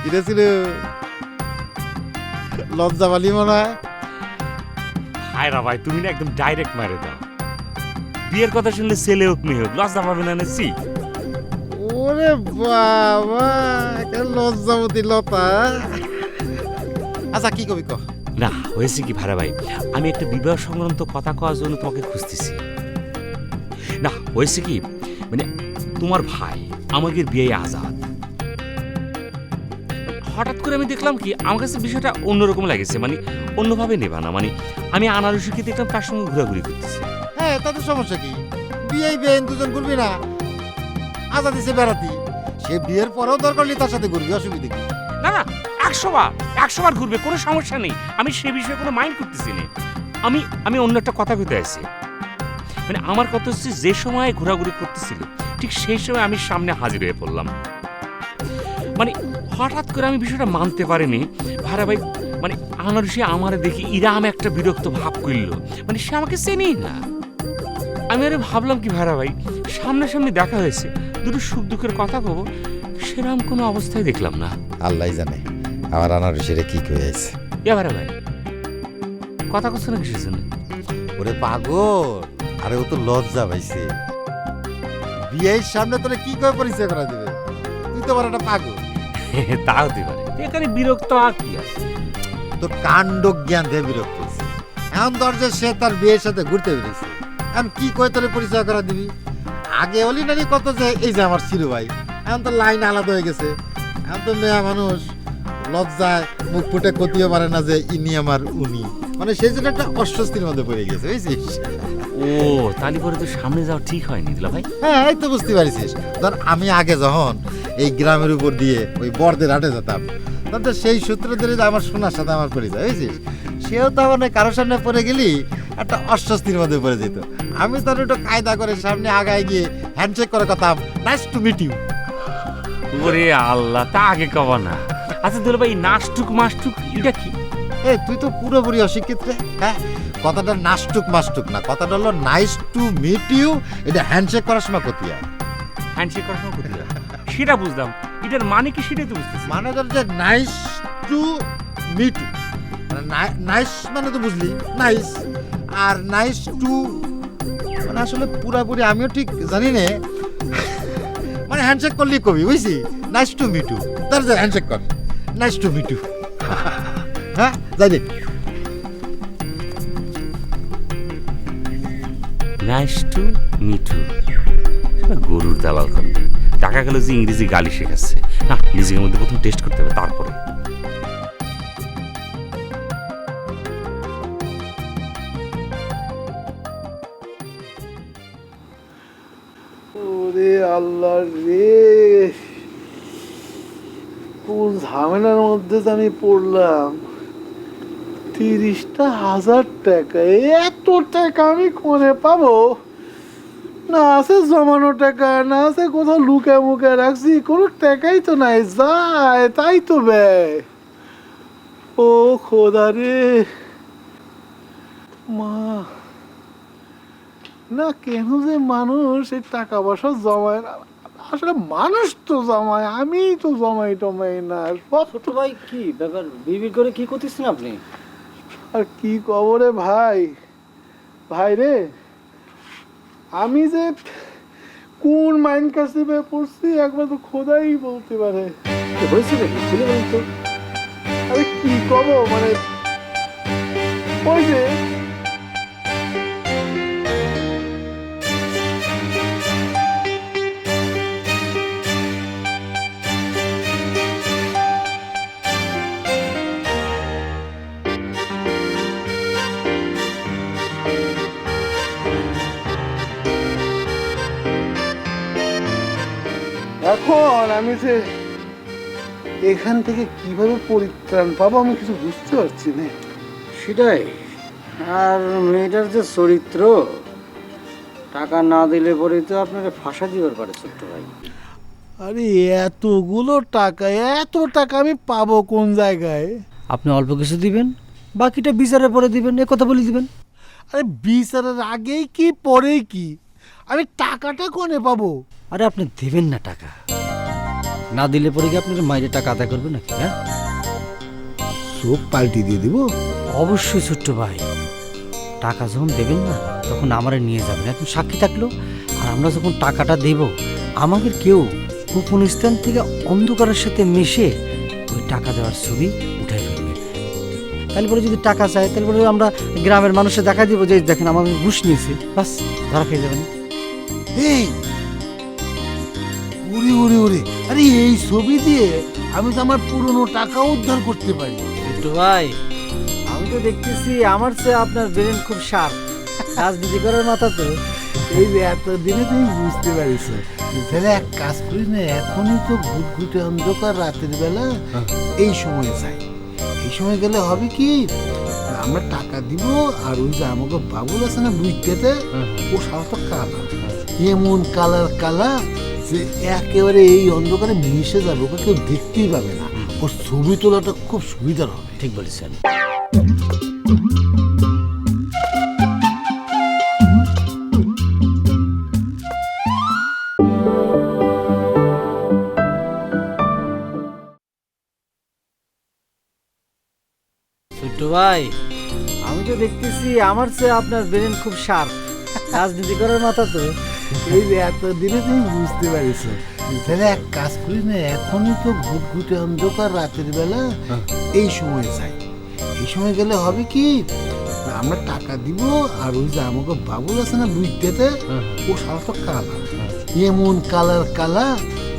এটা ছিল লজ্জা বালি মনে হয়। ভাইরা ভাই তুমি না একদম ডাইরেক্ট মারে দাও, বিয়ের কথা শুনলে ছেলে হোক মেয়ে হোক লজ্জা পাবে না নেছি। ওরে বাবা, লজ্জাবতী লতা। আচ্ছা কি কবি ক? না হয়েছে কি ভাইরা ভাই, আমি একটা বিবাহ সংক্রান্ত কথা কওয়ার জন্য তোমাকে খুঁজতেছি। না হয়েছে কি, মানে তোমার ভাই আমাকে বিয়ে আজাদ, হঠাৎ করে আমি দেখলাম কি আমার কাছে বিষয়টা অন্যরকম লাগেছে, মানে অন্যভাবে নেবা না, মানে আমি আনারসিকে দেখলাম তার সঙ্গে ঘোরাঘুরি করতেছি। হ্যাঁ তাতে সমস্যা কি? বিয়েই বেন দুজন ঘুরবি না, আজাদ এসে বেড়াতি, সে বিয়ের পরেও দরকার নেই তার সাথে ঘুরবি, অসুবিধা কি? না না 100 বার ঘুরবে, কোনো সমস্যা নেই, আমি সে বিষয়ে কোনো মাইন্ড করতেছি না। আমি অন্য একটা কথা কইতে আসছি, মানে আমার কথা হচ্ছে যে সময় ঘোরাঘুরি করতেছিল ঠিক সেই সময় আমি সামনে হাজির হয়ে পড়লাম, মানে হঠাৎ করে আমি বিষয়টা মানতে পারিনি ভাইরা ভাই। মানে আনারসি আমারে দেখি ইরাম একটা বিরক্ত ভাব করল, মানে সে আমাকে চেনেই না। আমি আরে ভাবলাম কি ভাইরা ভাই, সামনাসামনি দেখা হয়েছে, দুটো সুখ দুঃখের কথা কব, সেরকম কোনো অবস্থায় দেখলাম না। আল্লাহ জানে আমার আনারসিরে কি কয়ে আছে। ভাইরা ভাই কথা করছো না কিসের জন্য? ওরে পাগল, আরে ও তো লজ্জা পাইছে, বিয়ের সামনে তোরা কি করে পরিচয় করা দিবে? তুই তো বড় একটা পাগল। তা হতে পারে, এখানে বিরক্ত আর কি আছে? তোর কাণ্ড জ্ঞান দিয়ে বিরক্ত হয়েছে। এখন দরজা সে তার বিয়ের সাথে ঘুরতে বেরিয়েছে, এখন কি কয় তোরে পরিচয় করা দিবি? আগে অলি নারি কত যে এই যে আমার শিরু ভাই, এখন তো লাইন আলাদা হয়ে গেছে। এখন তো মেয়া মানুষ লজ্জায় মুখ ফুটে কতিও পারে না যে ইনি আমার উনি, মানে সেই জন্য একটা অস্বস্তির মধ্যে পড়ে গেছে, বুঝছিস? ও তালি পরে তো সামনে যাওয়া ঠিক হয়নি দিলা ভাই। হ্যাঁ এই তো বুঝতে পারছিস। ধর আমি আগে যখন এই গ্রামের উপর দিয়ে ওই বর্দের হাটে যেতাম, তখন তো সেই সূত্র ধরে আমার সোনার সাথে আমার পরিচয়, বুঝছিস? সেও তো আমার কারোর সামনে পড়ে গেলি একটা অস্বস্তির মধ্যে পড়ে যেত। আমি তার একটু কায়দা করে সামনে আগায় গিয়ে হ্যান্ডশেক করে কথা, নাইস টু মিট ইউ। ওরে আল্লাহ, তা আগে কবা না। আচ্ছা দিলা ভাই নাস্টুক মাস্টুক এটা কি? এই তুই তো পুরোপুরি অশিক্ষিত রে। হ্যাঁ কথাটা নাস্টুক মাস্টুক না, কথাটা হলো নাইস টু মিট ইউ। এটা হ্যান্ডশেক করার সময় কতিয়া, হ্যান্ডশেক করার সময় করতে হবে। সেটা বুঝলাম, এটার মানে কি সেটাই তো বুঝতেছি। মানে ধর যে nice to meet you, nice মানে তো বুঝলি নাইস, আর নাইস টু মানে আসলে পুরাপুরি আমিও ঠিক জানি না, মানে হ্যান্ডশেক করলি কবি, বুঝছি? নাইস টু মিট ইউ, তার যে হ্যান্ডশেক কর, নাইস টু মিট ইউ। হ্যাঁ যাই রে। নাইস টু মিঠু গরুর দালাল করে টাকা গেল যে ইংরেজি গালি শেখাচ্ছে না, নিজের মধ্যে প্রথম টেস্ট করতে হবে তারপরে। ওরে আল্লাহ রে, কোন ঝামেলার মধ্যে যে আমি পড়লাম। 30,000 টাকা, এত টাকা আমি কোনে পাবো? না আছে জমানো টাকা, না আছে কোথাও লুকে মুখে রাখছি, কোনো টাকাই তো নাই, যায় তাই তো ব্যয়। ও খোদা রে, মা না কেন যে মানুষ এই টাকা পয়সা জমায় না? আসলে মানুষ তো জমায়, আমি তো জমাই টমাই না। ছোট ভাই কি ব্যাপার, বিবি করে কি করতেছেন আপনি? আর কি খবরে ভাই, ভাই রে, আমি যে কোন মাইন্ড কাছে পড়ছি একবার তো খোদাই বলতে পারে। হয়েছে নাকি খুলে বলুন তো। আরে কি কব, মানে ওই যে এখন আমি যে এখান থেকে কিভাবে পরিত্রাণ পাবো আমি কিছু বুঝতে পারছি না। সেটাই, আর মেয়েটার যে চরিত্র, টাকা না দিলে পরে তো আপনাকে ফাঁসা দিবার পারে ছোট্ট ভাই। আরে এতগুলো টাকা, এত টাকা আমি পাবো কোন জায়গায়? আপনি অল্প কিছু দিবেন, বাকিটা বিচারের পরে দিবেন, এ কথা বলে দিবেন। আরে বিচারের আগেই কি পরেই কি, আমি টাকাটা কোনে পাবো? আরে আপনি দেবেন না টাকা, না দিলে পরে কি আপনার মায়ের টাকা আদায় করবে নাকি? হ্যাঁ, সব পাল্টি দিয়ে দিব। অবশ্যই ছোট্ট ভাই, টাকা যখন দেবেন না তখন আমারে নিয়ে যাবেন, এখন সাক্ষী থাকলো। আর আমরা যখন টাকাটা দেব, আমাদের কেউ গোপন স্থান থেকে অন্ধকারের সাথে মিশে ওই টাকা দেওয়ার ছবি উঠাই ফেলবে। তাহলে পরে যদি টাকা চায়, তাহলে পরে আমরা গ্রামের মানুষে দেখা দিব যে দেখেন আমাকে ঘুষ নিয়েছে, বাস ধরা খেয়ে যাবেন। এই উড়ি উড়ি উড়ি, আরে এই ছবি দিয়ে আমি তো আমার পুরনো টাকা উদ্ধার করতে পারি। ছোট্ট ভাই, আমি তো দেখতেছি আমার চেয়ে আপনার ব্রেন খুব শার্প, রাজনীতি করার মাথা তো। এই যে এতদিনে তুমি বুঝতে পারিস, তাহলে এক কাজ করি না, এখনই তো ঘুটঘুটে অন্ধকার রাতের বেলা এই সময় যাই। এই সময় গেলে হবে কি, আমরা টাকা দিব, আর ওই যে আমাকে বাবুল আছে না বুঝতে, ও সারা তো কালা, এমন কালার কালা যে একেবারে এই অন্ধকারে মিশে যাবে, ওকে কেউ দেখতেই পাবে না। ওর ছবি তোলাটা খুব সুবিধার হবে। ঠিক বলেছেন। ছোট্ট ভাই, আমি তো দেখতেছি আমার চেয়ে আপনার ব্রেন খুব শার্প, রাজনীতি করার মাথা তো। এই যে এতদিনে তুমি বুঝতে পারিস, তাহলে এক কাজ করি না, এখনই তো ঘুটঘুটে অন্ধকার রাতের বেলা এই সময় যাই। এই সময় গেলে হবে কি, আমরা টাকা দিব, আর ওই যে আমাকে বাবুল আছে না বুঝতে, ও সারা তো কালা, এমন কালার কালা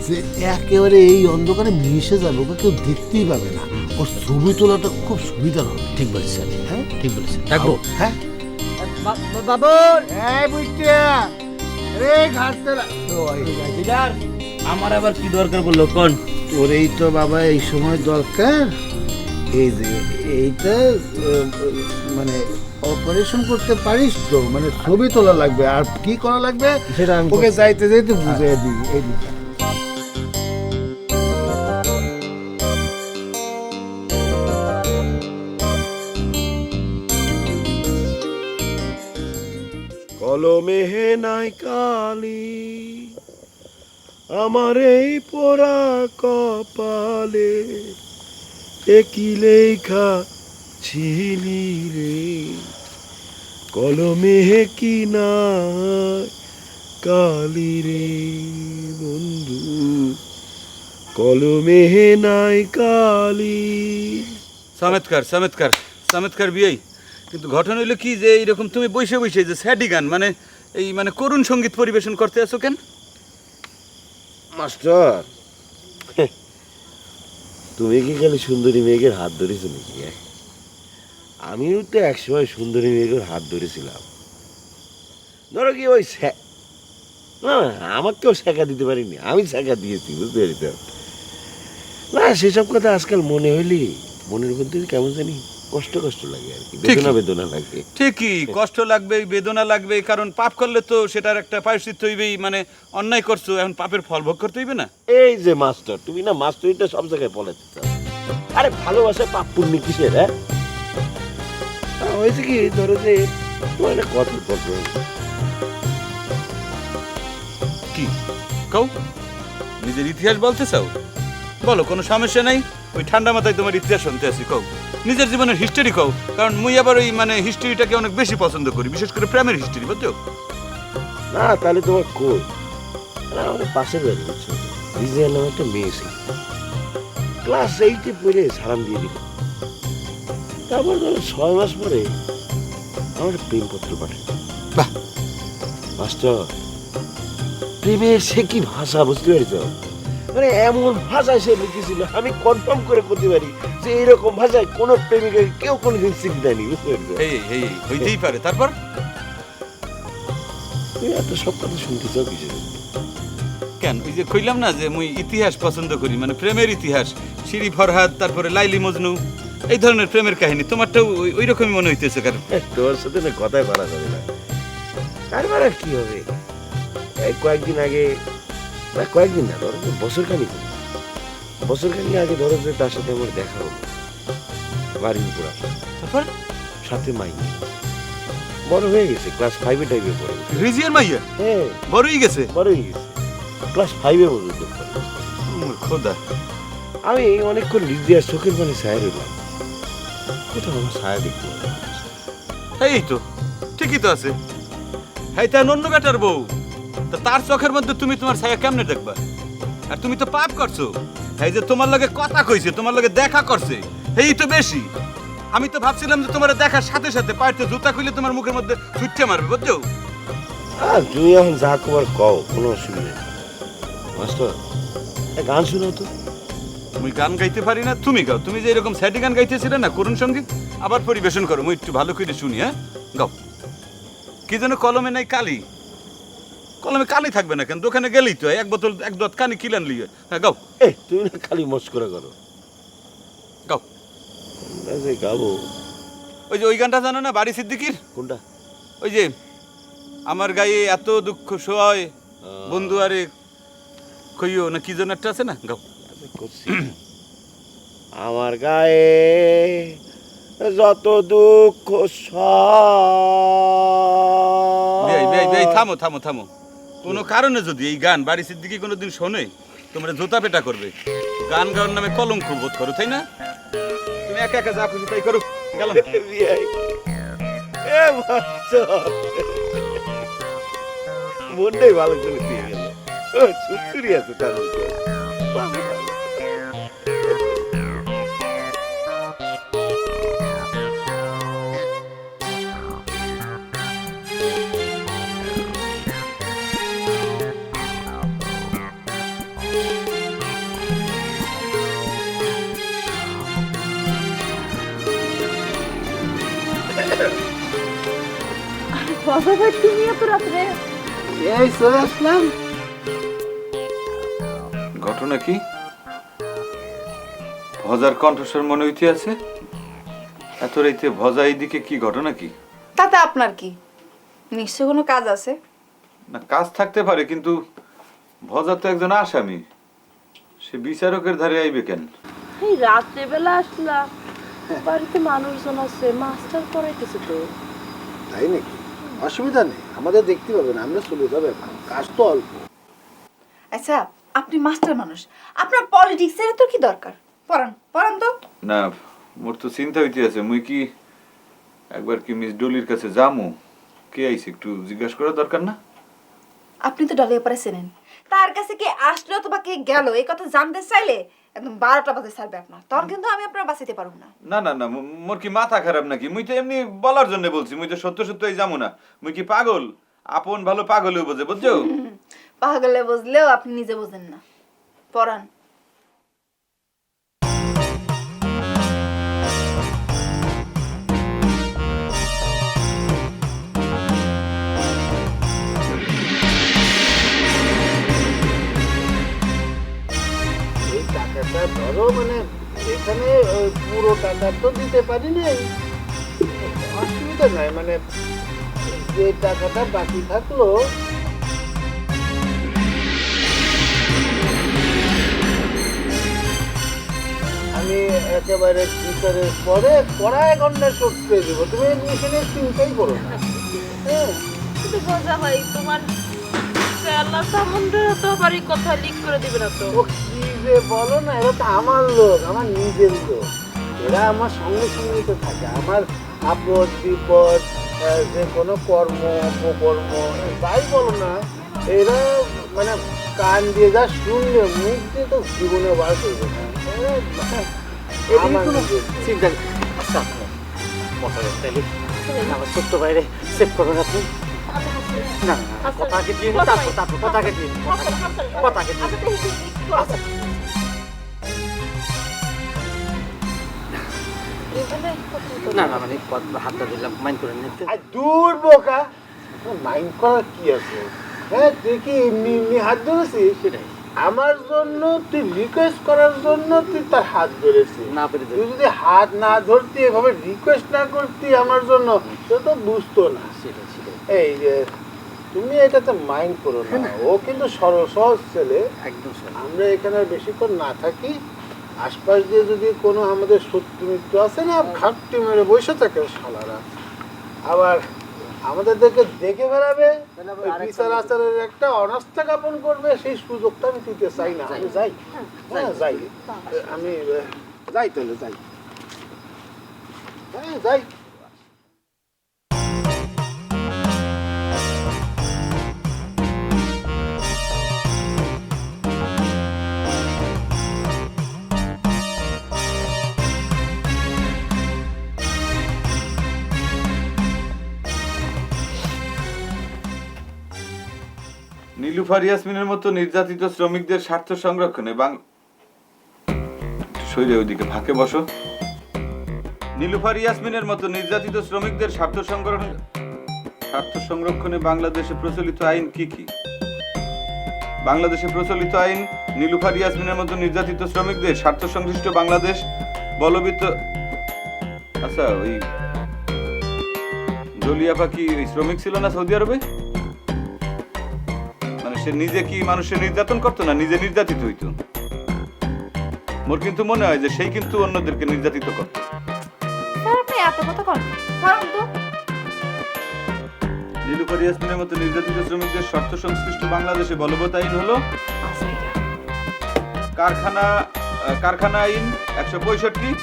যে একেবারে এই অন্ধকারে মিশে যাবে, ওকে কেউ দেখতেই পাবে না। ওর ছবি তোলাটা খুব সুবিধার হবে। ঠিক বলেছেন। হ্যাঁ ঠিক বলেছেন, ডাকবো। হ্যাঁ বাবুল, এই বুঝতে রে ঘাটতে আমার আবার কি দরকার বললো কোন? ওরেই তো বাবা এই সময় দরকার, এই যে এইটা মানে অপারেশন করতে পারিস তো, মানে ছবি তোলা লাগবে, আর কি করা লাগবে সেটা আমি ওকে যাইতে যাইতে বুঝিয়ে দিই। এই দিকে কলমে হে নাই কালি, আমার এই পোড়া কপালে একই লেখা ছিলি রে, কলমে হে কি নাই কালি রে বন্ধু, কলমে হে নাই কালি। চমৎকার চমৎকার চমৎকার বিয়ে, কিন্তু ঘটনা হইলো কি যে এইরকম তুমি বসে বসে যে স্যাডি গান, মানে এই মানে করুণ সঙ্গীত পরিবেশন করতে আছো কেন? মাস্টার তুমি কি খালি সুন্দরী মেয়েদের হাত ধরেছো নাকি? আমিও তো একসময় সুন্দরী মেয়েদের হাত ধরেছিলাম। ধরো কি ওই না না, আমাকেও শেখা দিতে পারিনি, আমি শেখা দিয়েছি, বুঝতে পারিতাম না। সেসব কথা আজকাল মনে হইলি মনের মধ্যে কেমন জানি কষ্ট কষ্ট লাগে আর কি, বেদনা বেদনা লাগে। ঠিকই, কষ্ট লাগবে, বেদনা লাগবে, কারণ পাপ করলে তো সেটার একটা প্রায়শ্চিত্ত হইবেই। মানে অন্যায় করছো, এখন পাপের ফল ভোগ করতে হইবে না? এই যে মাস্টার, তুমি না মাস্টারিটা সব জায়গায় পলাতে চাও। আরে ভালোবাসা পাপ পুণ্য কিসের? হয়েছে কি, ধরো যে তোমার একটা কথা বলবো। কি কও? নিজের ইতিহাস বলতে চাও? বলো, কোনো সমস্যা নাই। ওই ঠান্ডা মাথায় তোমার ইতিহাস শুনতে আছি, কও নিজের জীবনের হিস্টরি কও। কারণ মুই আবার ওই মানে হিস্টরিটাকে অনেক বেশি পছন্দ করি, বিশেষ করে প্রেমের হিস্টরি, বুঝছো? না তাহলে তোমার কই, আমাদের পাশের বাড়ি, বুঝছো, রিজিয়ার নামে একটা মেয়ে ছিল, ক্লাস 8-এ পড়ে সালাম দিয়ে দিল। তারপর ধরো 6 মাস পরে আমার প্রেমপত্র পাঠায়। বাহ মাস্টার, প্রেমের সে কি ভাষা, বুঝতে পারছো? মানে এমন ভাষায় সে লিখেছিল, আমি কনফার্ম করে করতে পারি যে এইরকম ভাষায় কোনো প্রেমিকা কেউ কোনোদিন চিঠি দেয়নি, বুঝতে পারছো? এই এই হইতেই পারে। তারপর তুমি এত সব কথা শুনতে চাও কিসের? কেন, ওই যে কইলাম না যে মুই ইতিহাস পছন্দ করি, মানে প্রেমের ইতিহাস, শিরি ফরহাদ, তারপরে লাইলি মজনু, এই ধরনের প্রেমের কাহিনী। তোমারটাও ওই রকমই মনে হইতেছে। কারণ তোমার সাথে না কথাই বলা যাবে না। তারপর আর কি হবে, এই কয়েকদিন আগে, না কয়েকদিন না, ধরো বছর খানিক আগে ধরো যে তার সাথে আমার দেখা হলো বাড়ির উপর আসা। তারপর সাথে মাই বড় হয়ে গেছে, ক্লাস 5-এ টাইপে পড়ে। রিজিয়ার মাইয়া হ্যাঁ, বড়ই গেছে। বড় হয়ে গেছে, ক্লাস 5-এ পর্যন্ত পড়ে। মোর খোদা, আমি অনেকক্ষণ রিজিয়ার চোখের পানে ছায়া রইলাম, কোথাও আমার ছায়া দেখতে পেলাম না। এই তো ঠিকই তো আছে। হ্যাঁ, তার অন্য বেটার বউ, তা তার চোখের মধ্যে তুমি তোমার ছায়া কেমনে দেখবা? আর তুমি তো পাপ করছো। এই যে তোমার লগে কথা কইছে, তোমার লগে দেখা করছে, এই তো বেশি। আমি তো ভাবছিলাম যে তোমার দেখার সাথে সাথে পায়েতে জুতা খুলে তোমার মুখের মধ্যে ছুটতে মারবে, বুঝছো? আর তুমি এখন যা তোমার কও, কোনো অসুবিধা নেই। মাস্টার, গান শোনাও তো। মুই গান গাইতে পারি না, তুমি গাও। তুমি যে এরকম স্যাডি গান গাইতেছিলে না, করুণ সঙ্গীত, আবার পরিবেশন করো। মুই একটু ভালো করে শুনি। হ্যাঁ, গাও। কি যেন কলমে নাই কালি, কলমে কালি থাকবে না কেন? দোকানে গেলেই তো এক বোতল এক দত কানি কিলান লিয়ে। হ্যাঁ, গাও। তুমি না খালি মস্করা করো, গাও। গাবো। ওই যে ওই গানটা জানো না, বাড়ি সিদ্দিকির? কোনটা? ওই যে আমার গায়ে এত দুঃখ সয় বন্ধু আরে কইও না, কি যেন একটা আছে না, গাও। আমার গায়ে যত দুঃখ থামো থামো থামো। কোনো কারণে যদি এই গান বাড়ি সিদ্দিকি কোনোদিন শোনে, তোমরা জোতা পেটা করবে। গান গাওয়ার নামে কলঙ্ক বোধ করো, তাই না? তুমি একা একা যা খুশি তাই করো, গেলাম। মনটাই ভালো করে দিয়ে গেল, সুন্দরী আছে তার মধ্যে। তুমি এত রাত্রে? এই চলে আসলাম। ঘটনা কি? ভজার কণ্ঠস্বর মনে হইতে আছে। এত রাইতে ভজা এইদিকে, কি ঘটনা কি? তাতে আপনার কি? নিশ্চয় কোনো কাজ আছে। না, কাজ থাকতে পারে, কিন্তু ভজা তো একজন আসামি, সে বিচারকের ধারে আইবে কেন? এই রাত্রে বেলা আসলাম, বাড়িতে মানুষজন আছে, মাস্টার পড়াইতেছে তো। তাই নাকি? অসুবিধা নেই, আমাদের দেখতে পাবে না, আমরা চলে যাবো, কাজ তো অল্প। আচ্ছা, আপনি মাস্টার মানুষ, আপনার পলিটিক্সের তো কি দরকার? পড়ান পড়ান তো। না, মোর তো চিন্তা হইতে আছে, মুই কি একবার কি মিস ডলির কাছে যামু? কে আইছে একটু জিজ্ঞাসা করা দরকার না? আপনি তো ডলির পরে চেনেন, তার কাছে কে আসলো অথবা কে গেল এই কথা জানতে চাইলে একদম 12টা বাজে ছাড়বে আপনার, তখন কিন্তু আমি আপনার বাঁচাইতে পারবো না। না না না, মোর কি মাথা খারাপ নাকি? মুই তো এমনি বলার জন্য বলছি, মুই তো সত্য সত্যই যামু না। মুই কি পাগল? আপন ভালো পাগলেও বোঝে, বুঝছো? পাগলে বুঝলেও আপনি নিজে বোঝেন না। পড়ান। এই টাকাটা ধরো মানে এখানে পুরো টাকা তো দিতে পারি নাই, অসুবিধা নাই, মানে যে টাকাটা বাকি থাকলো আমি একেবারে বিচারের পরে কড়াই ঘন্টা শোধ করে দেবো, তুমি এখানে চিন্তাই করো না। হ্যাঁ কিন্তু বোঝা ভাই তোমার আল্লাহ সম্বন্ধে তো বাড়ি কথা লিক করে দিবে না তো। ও কি যে বলো না, এরা তো আমার লোক, আমার নিজের লোক, এরা আমার সঙ্গে সঙ্গে তো থাকে, আমার আপদ বিপদ যে কোনো কর্ম অপকর্ম যাই বলো না, এরা মানে কান দিয়ে যা শুনলে মুখ দিয়ে তো জীবনে বার করবে না। আমার নিজের লোক। চিন্তা নেই। আচ্ছা মশাই তাইলে আমার ছোট্ট বাইরে সেভ করবেন আপনি? না কথাকে দিয়ে তারপর কথাকে দিয়ে কথাকে দিয়ে না না মানে হাতটা দিলাম, মাইন্ড করে নিতে। আর দূর বোকা, মাইন্ড করার কি আছে? হ্যাঁ দেখি এমনি এমনি হাত ধরেছি, সেটাই আমার জন্য তুই রিকোয়েস্ট করার জন্য তুই তার হাত ধরেছিস। না পেরে তুই যদি হাত না ধরতি, এভাবে রিকোয়েস্ট না করতি আমার জন্য, সে তো বুঝতো না। সেটাই সেটাই এই যে তুমি এটাতে মাইন্ড করো না, ও কিন্তু সরল সহজ ছেলে। একদম আমরা এখানে আর বেশিক্ষণ না থাকি, আশপাশ দিয়ে যদি কোনো আমাদের শত্রু মিত্র আছে না, ঘাপটি মেরে বসে থাকে শালারা, আবার আমাদেরকে দেখে বেড়াবে, ওই বিচার আচারের একটা অনাস্থা জ্ঞাপন করবে, সেই সুযোগটা আমি দিতে চাই না। আমি যাই, হ্যাঁ যাই, আমি যাই, তাহলে যাই, হ্যাঁ যাই। নীলুফার ইয়াসমিনের মতো নির্যাতিত শ্রমিকদের স্বার্থ সংরক্ষণে শৈলে ওইদিকে ফাঁকে বসো। নীলুফার ইয়াসমিনের মতো নির্যাতিত শ্রমিকদের স্বার্থ সংরক্ষণে বাংলাদেশে প্রচলিত আইন কি কি? বাংলাদেশে প্রচলিত আইন নীলুফার ইয়াসমিনের মতো নির্যাতিত শ্রমিকদের স্বার্থ সংশ্লিষ্ট বাংলাদেশ বলবিত। আচ্ছা ওই জলিয়া পাখি ওই শ্রমিক ছিল না সৌদি আরবে? সে নিজে কি মানুষের নির্যাতন করতো না, নিজে নির্যাতিত হইতো? মোর কিন্তু মনে হয় যে সেই কিন্তু অন্যদেরকে নির্যাতিত করতো। আপনি এত কথা কন কারণ তো নীলুফার ইয়াসমিনের মতো নির্যাতিত শ্রমিকদের স্বার্থ সংশ্লিষ্ট বাংলাদেশে বলবৎ আইন হলো কারখানা আইন 165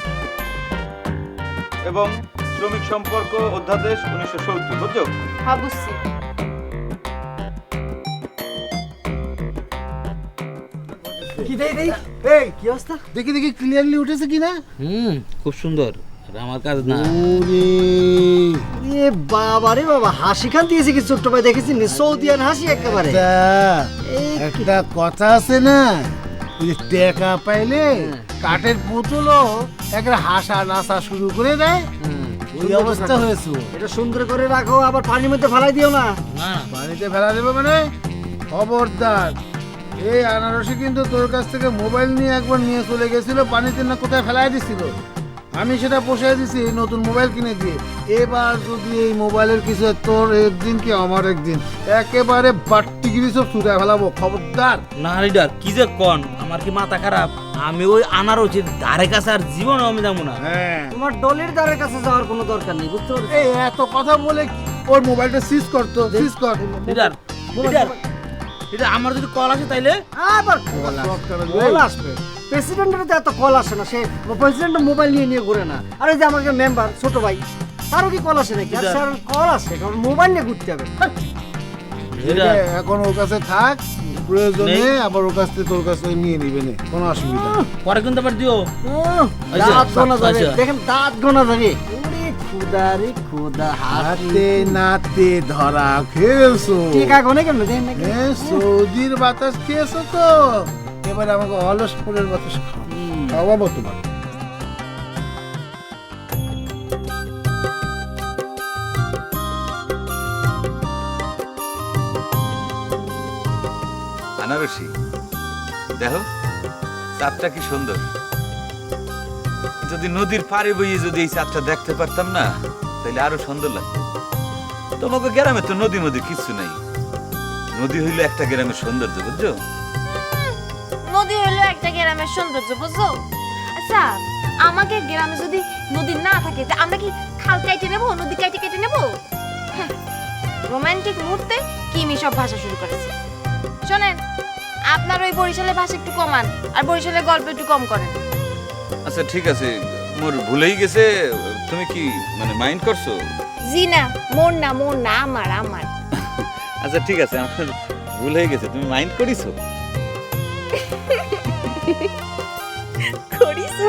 এবং শ্রমিক সম্পর্ক অধ্যাদেশ 1970। বুঝছো? হ্যাঁ বুঝছি। কি দেই দেই এই কি অবস্থা? দেখি দেখি ক্লিয়ারলি উঠেছে কিনা। খুব সুন্দর, আর আমার কাজ না। এ বাবা রে বাবা, হাসি খান দিয়েছে কি ছোট্ট ভাই, দেখেছি সৌদিয়ান হাসি একেবারে। একটা কথা আছে না, ওই যে টাকা পাইলে কাঠের পুতুলও একটা হাসা নাচা শুরু করে দেয়, ওই অবস্থা হয়েছে। এটা সুন্দর করে রাখো, আবার পানির মধ্যে ফেলাই দিও না। পানিতে ফেলা দেবে মানে খবরদার। এই আনারসি কিন্তু তোর কাছ থেকে মোবাইল নিয়ে একবার নিয়ে চলে গেছিল, পানিতে না কোথায় ফেলাই দিছিল, আমি সেটা পোষায় দিছি নতুন মোবাইল কিনে দিয়ে। এবার যদি এই মোবাইলের কিছু তোর একদিন কি আমার একদিন একেবারে বাট্টিগিরি সব ছুটে ফেলাবো, খবরদার। না লিডার কি যে কন, আমার কি মাথা খারাপ? আমি ওই আনারসির ধারে কাছে আর জীবনে আমি যাবো না। হ্যাঁ তোমার ডলের দ্বারের কাছে যাওয়ার কোনো দরকার নেই, বুঝতে পারছো? এই এত কথা বলে ওর মোবাইলটা সিজ করতো, সিজ কর। লিডার লিডার এটা আমার যদি কল আসে তাইলে আবার কল আসবে। প্রেসিডেন্টের তো এত কল আসে না, সে প্রেসিডেন্ট মোবাইল নিয়ে নিয়ে ঘুরে না। আর এই যে আমাকে মেম্বার ছোট ভাই, তারও কি কল আসে নাকি? আর স্যার কল আসে, কারণ মোবাইল নিয়ে ঘুরতে হবে। এখন ওর কাছে থাক, প্রয়োজনে আবার ওর কাছ থেকে তোর কাছে নিয়ে নিবে না, কোনো অসুবিধা নেই। পরে কিন্তু আবার দিও। দাঁত গোনা যাবে, দেখেন দাঁত গোনা যাবে। খুদারে খুদা হাতে নাতে ধরা খেয়েছো টিকা কোনে কেমন দেন না এ, সৌদির বাতাস খেয়েছো তো এবার আমাকে অলস ফুলের বাতাস খাওয়াবো তোমার। আনারসি দেখো চাঁদটা কি সুন্দর। যদি নদীর পাড়ে বইয়ে যদি এই চাঁদটা দেখতে পারতাম না তাহলে আরো সুন্দর লাগতো। তোমাকে গ্রামে তো নদী মধ্যে কিছু নাই, নদী হইলো একটা গ্রামের সৌন্দর্য, বুঝছো? নদী হলো একটা গ্রামের সৌন্দর্য, বুঝছো? আচ্ছা, আমাকে গ্রামে যদি নদী না থাকে তা আমরা কি খাল কেটে নেবো, নদী কেটে কেটে নেবো? রোমান্টিক মুহূর্তে কিমি সব ভাষা শুরু করেছে। শোনেন, আপনার ওই বরিশালের ভাষা একটু কমান আর বরিশালের গল্প একটু কম করেন। আচ্ছা ঠিক আছে, মোর ভুলেই গেছে। তুমি কি মানে মাইন্ড করছো? জি না, মন না, মন না, আমার আমার। আচ্ছা ঠিক আছে, আমার ভুল হয়ে গেছে, তুমি মাইন্ড করিছো? করিছো?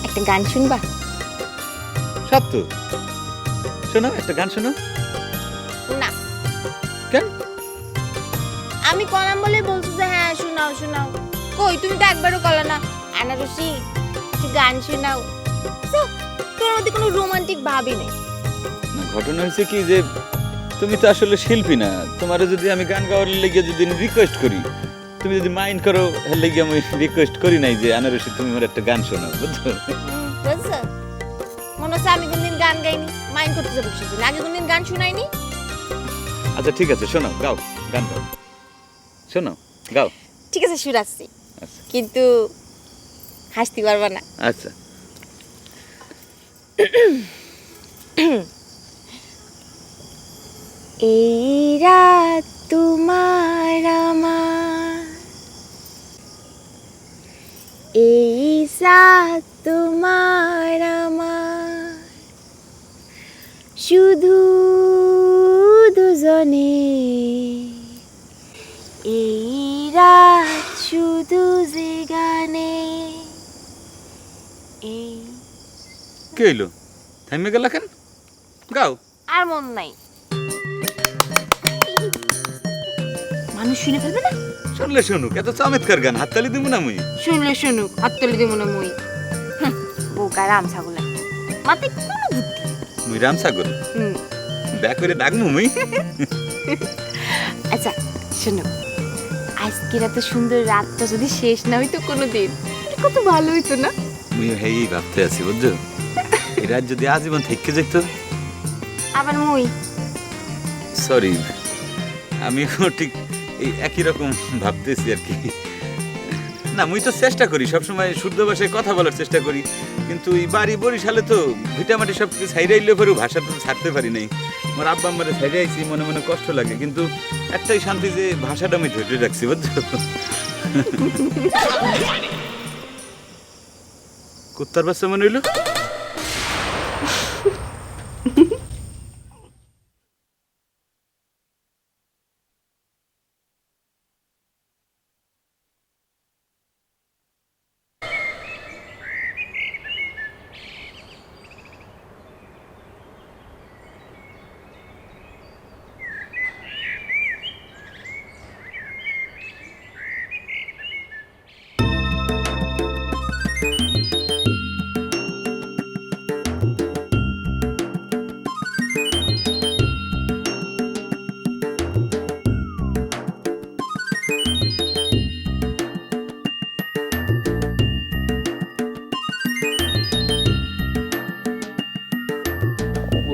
একটা গান শুনবা? সত্য, শোনো একটা গান শোনো। না। কেন? আমি কলাম বলে বলছো যে হ্যাঁ শোনাও শোনাও। কই, তুমি তো একবারও কলা না। আনারসি, একটু গান শোনাও। তোর মধ্যে কোনো রোমান্টিক ভাবই নেই। না, ঘটনা হয়েছে কি যে তুমি তো আসলে শিল্পী না। তোমারে যদি আমি গান গাওয়ার লেগে যদি রিকোয়েস্ট করি, তুমি যদি মাইন্ড করো, এর লেগে আমি রিকোয়েস্ট করি নাই যে আনারসি তুমি আমার একটা গান শোনাও, বুঝছো? বুঝছো? মনে হচ্ছে আমি কোনদিন গান গাইনি, মাইন্ড করতে যাবো বসেছি। আগে কোনদিন গান শোনাইনি। আচ্ছা ঠিক আছে, শোনাও, গাও, গান গাও, শোনাও, গাও। ঠিক আছে, শুনাচ্ছি, কিন্তু হাসতে পারবা না। আচ্ছা। এই রাত তোমার আমার, এই রাত তোমার আমার, শুধু দুজনে, এই রাত শুধু যে গানে। এই কে হইলো? থাইমে গেল কেন? গাও। আর মন নাই, মানুষ শুনে ফেলবে না। শুনলে শুনুক, এত চমৎকার গান, হাততালি দিব না মুই। শুনলে শুনুক, হাততালি দিব না মুই। বোকা রাম ছাগল একটা, মাথায় কোনো বুদ্ধি। মুই রাম ছাগল ব্যাক করে ডাকমু মুই। আচ্ছা শোনো, আজকের এত সুন্দর রাতটা যদি শেষ না হইতো কোনো দিন, কত ভালো হইতো না? মুই হেই ভাবতে আছি, বুঝছো? এই রাত যদি আজীবন থেকে যেত। আবার মুই সরি, আমি ঠিক এই একই রকম ভাবতেছি আর কি। না, মুই তো চেষ্টা করি সবসময় শুদ্ধ ভাষায় কথা বলার চেষ্টা করি, কিন্তু এই বাড়ি বরিশালে তো ভিটামাটি সব কিছু ছাইরাইলে পরেও ভাষা তো ছাড়তে পারি নাই। আমার আব্বা আমারে ছাইরাইছি, মনে মনে কষ্ট লাগে, কিন্তু একটাই শান্তি যে ভাষাটা আমি ধরে রাখছি, বুঝছো? কুত্তার বাচ্চা মনে হইলো।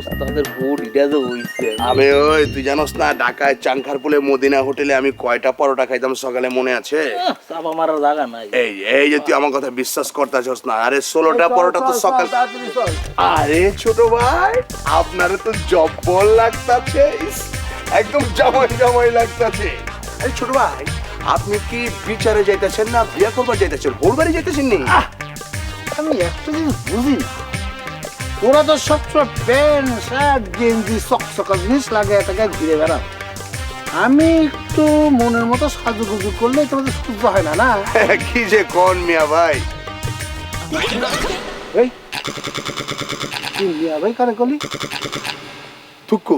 ওস্তাদের ভোট এটা যে হইছে। আবে ওই, তুই জানোস না ঢাকায় চাংখারপুলে মদিনা হোটেলে আমি কয়টা পরোটা খাইতাম সকালে, মনে আছে? চাপা মারার জায়গা নাই। এই এই যে তুই আমার কথা বিশ্বাস করতেছস না, আরে 16টা পরোটা তো সকাল। আরে ছোট ভাই, আপনারে তো জব্বল লাগতাছে, একদম জামাই জামাই লাগতাছে। আরে ছোট ভাই, আপনি কি বিচারে যাইতেছেন না বিয়া করবার যাইতেছেন, ওর বাড়ি যাইতেছেন নি? আমি একটা জিনিস বুঝি না, ওরা তো সবসময় প্যান্ট শার্ট গেঞ্জি চকচকা জিনিস লাগে এটাকে ঘুরে বেড়া, আমি একটু মনের মতো সাজুগুজু করলে তোমাদের সহ্য হয় না, না? কি যে কোন মিয়া ভাই। এই তুই মিয়া ভাই কারে করলি? থুকু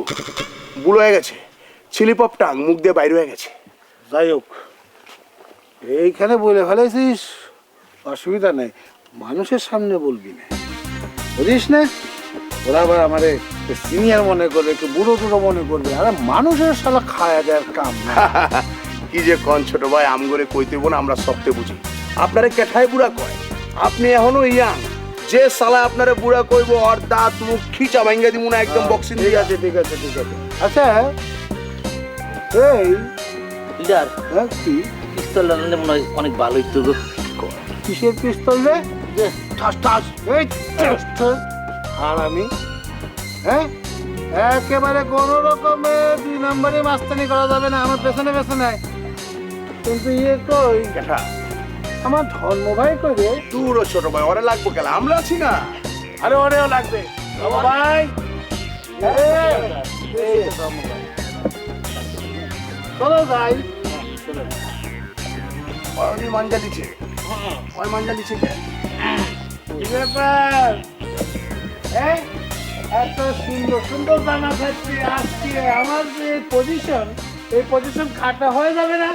বুড়ো হয়ে গেছে, ছিলিপপ টাং মুখ দিয়ে বাইরে হয়ে গেছে। যাই হোক, এইখানে বলে ফেলেছিস, অসুবিধা নেই, মানুষের সামনে বলবি না, বুঝিস না? ওরা আবার আমারে সিনিয়র মনে করবে, একটু বুড়ো টুড়ো মনে করবে, আরে মানুষের সালা খায়া দেওয়ার কাম না। কি যে কোন ছোট ভাই, আমগরে কইতে না, আমরা সবতে বুঝি। আপনারে কেঠায় বুড়া কয়, আপনি এখনো ইয়াং। যে সালা আপনারে বুড়া কইব আর দাঁত মুখ খিচা ভাঙ্গা দিমু না, একদম বক্সিং। ঠিক আছে ঠিক আছে ঠিক আছে। আচ্ছা এই লিডার হ্যাঁ, কি পিস্তল রান্না মনে হয় অনেক ভালো হইতো গো। কিসের পিস্তল রে? যে ঠাস ঠাস, এই ঠাস ঠাস। আর আমি হ্যাঁ একেবারে কোনো রকমের 2 নম্বরে মাস্তানি করা যাবে না, আমার পেছনে পেছনে। কিন্তু ইয়ে কই কেঠা আমার ধর্ম ভাই কই রে? দূর ও ছোট ভাই, ওরে লাগবো কেলা, আমরা আছি না। আরে ওরেও লাগবে ধর্ম ভাই। চলো যাই। ওই মাঞ্জা দিচ্ছে, ওই মাঞ্জা দিচ্ছে কে? কি ব্যাপার? এই এত সুন্দর সুন্দর জামা থাকছে, আজকে আমার যে পজিশন, এই পজিশন খাটা হয়ে যাবে না?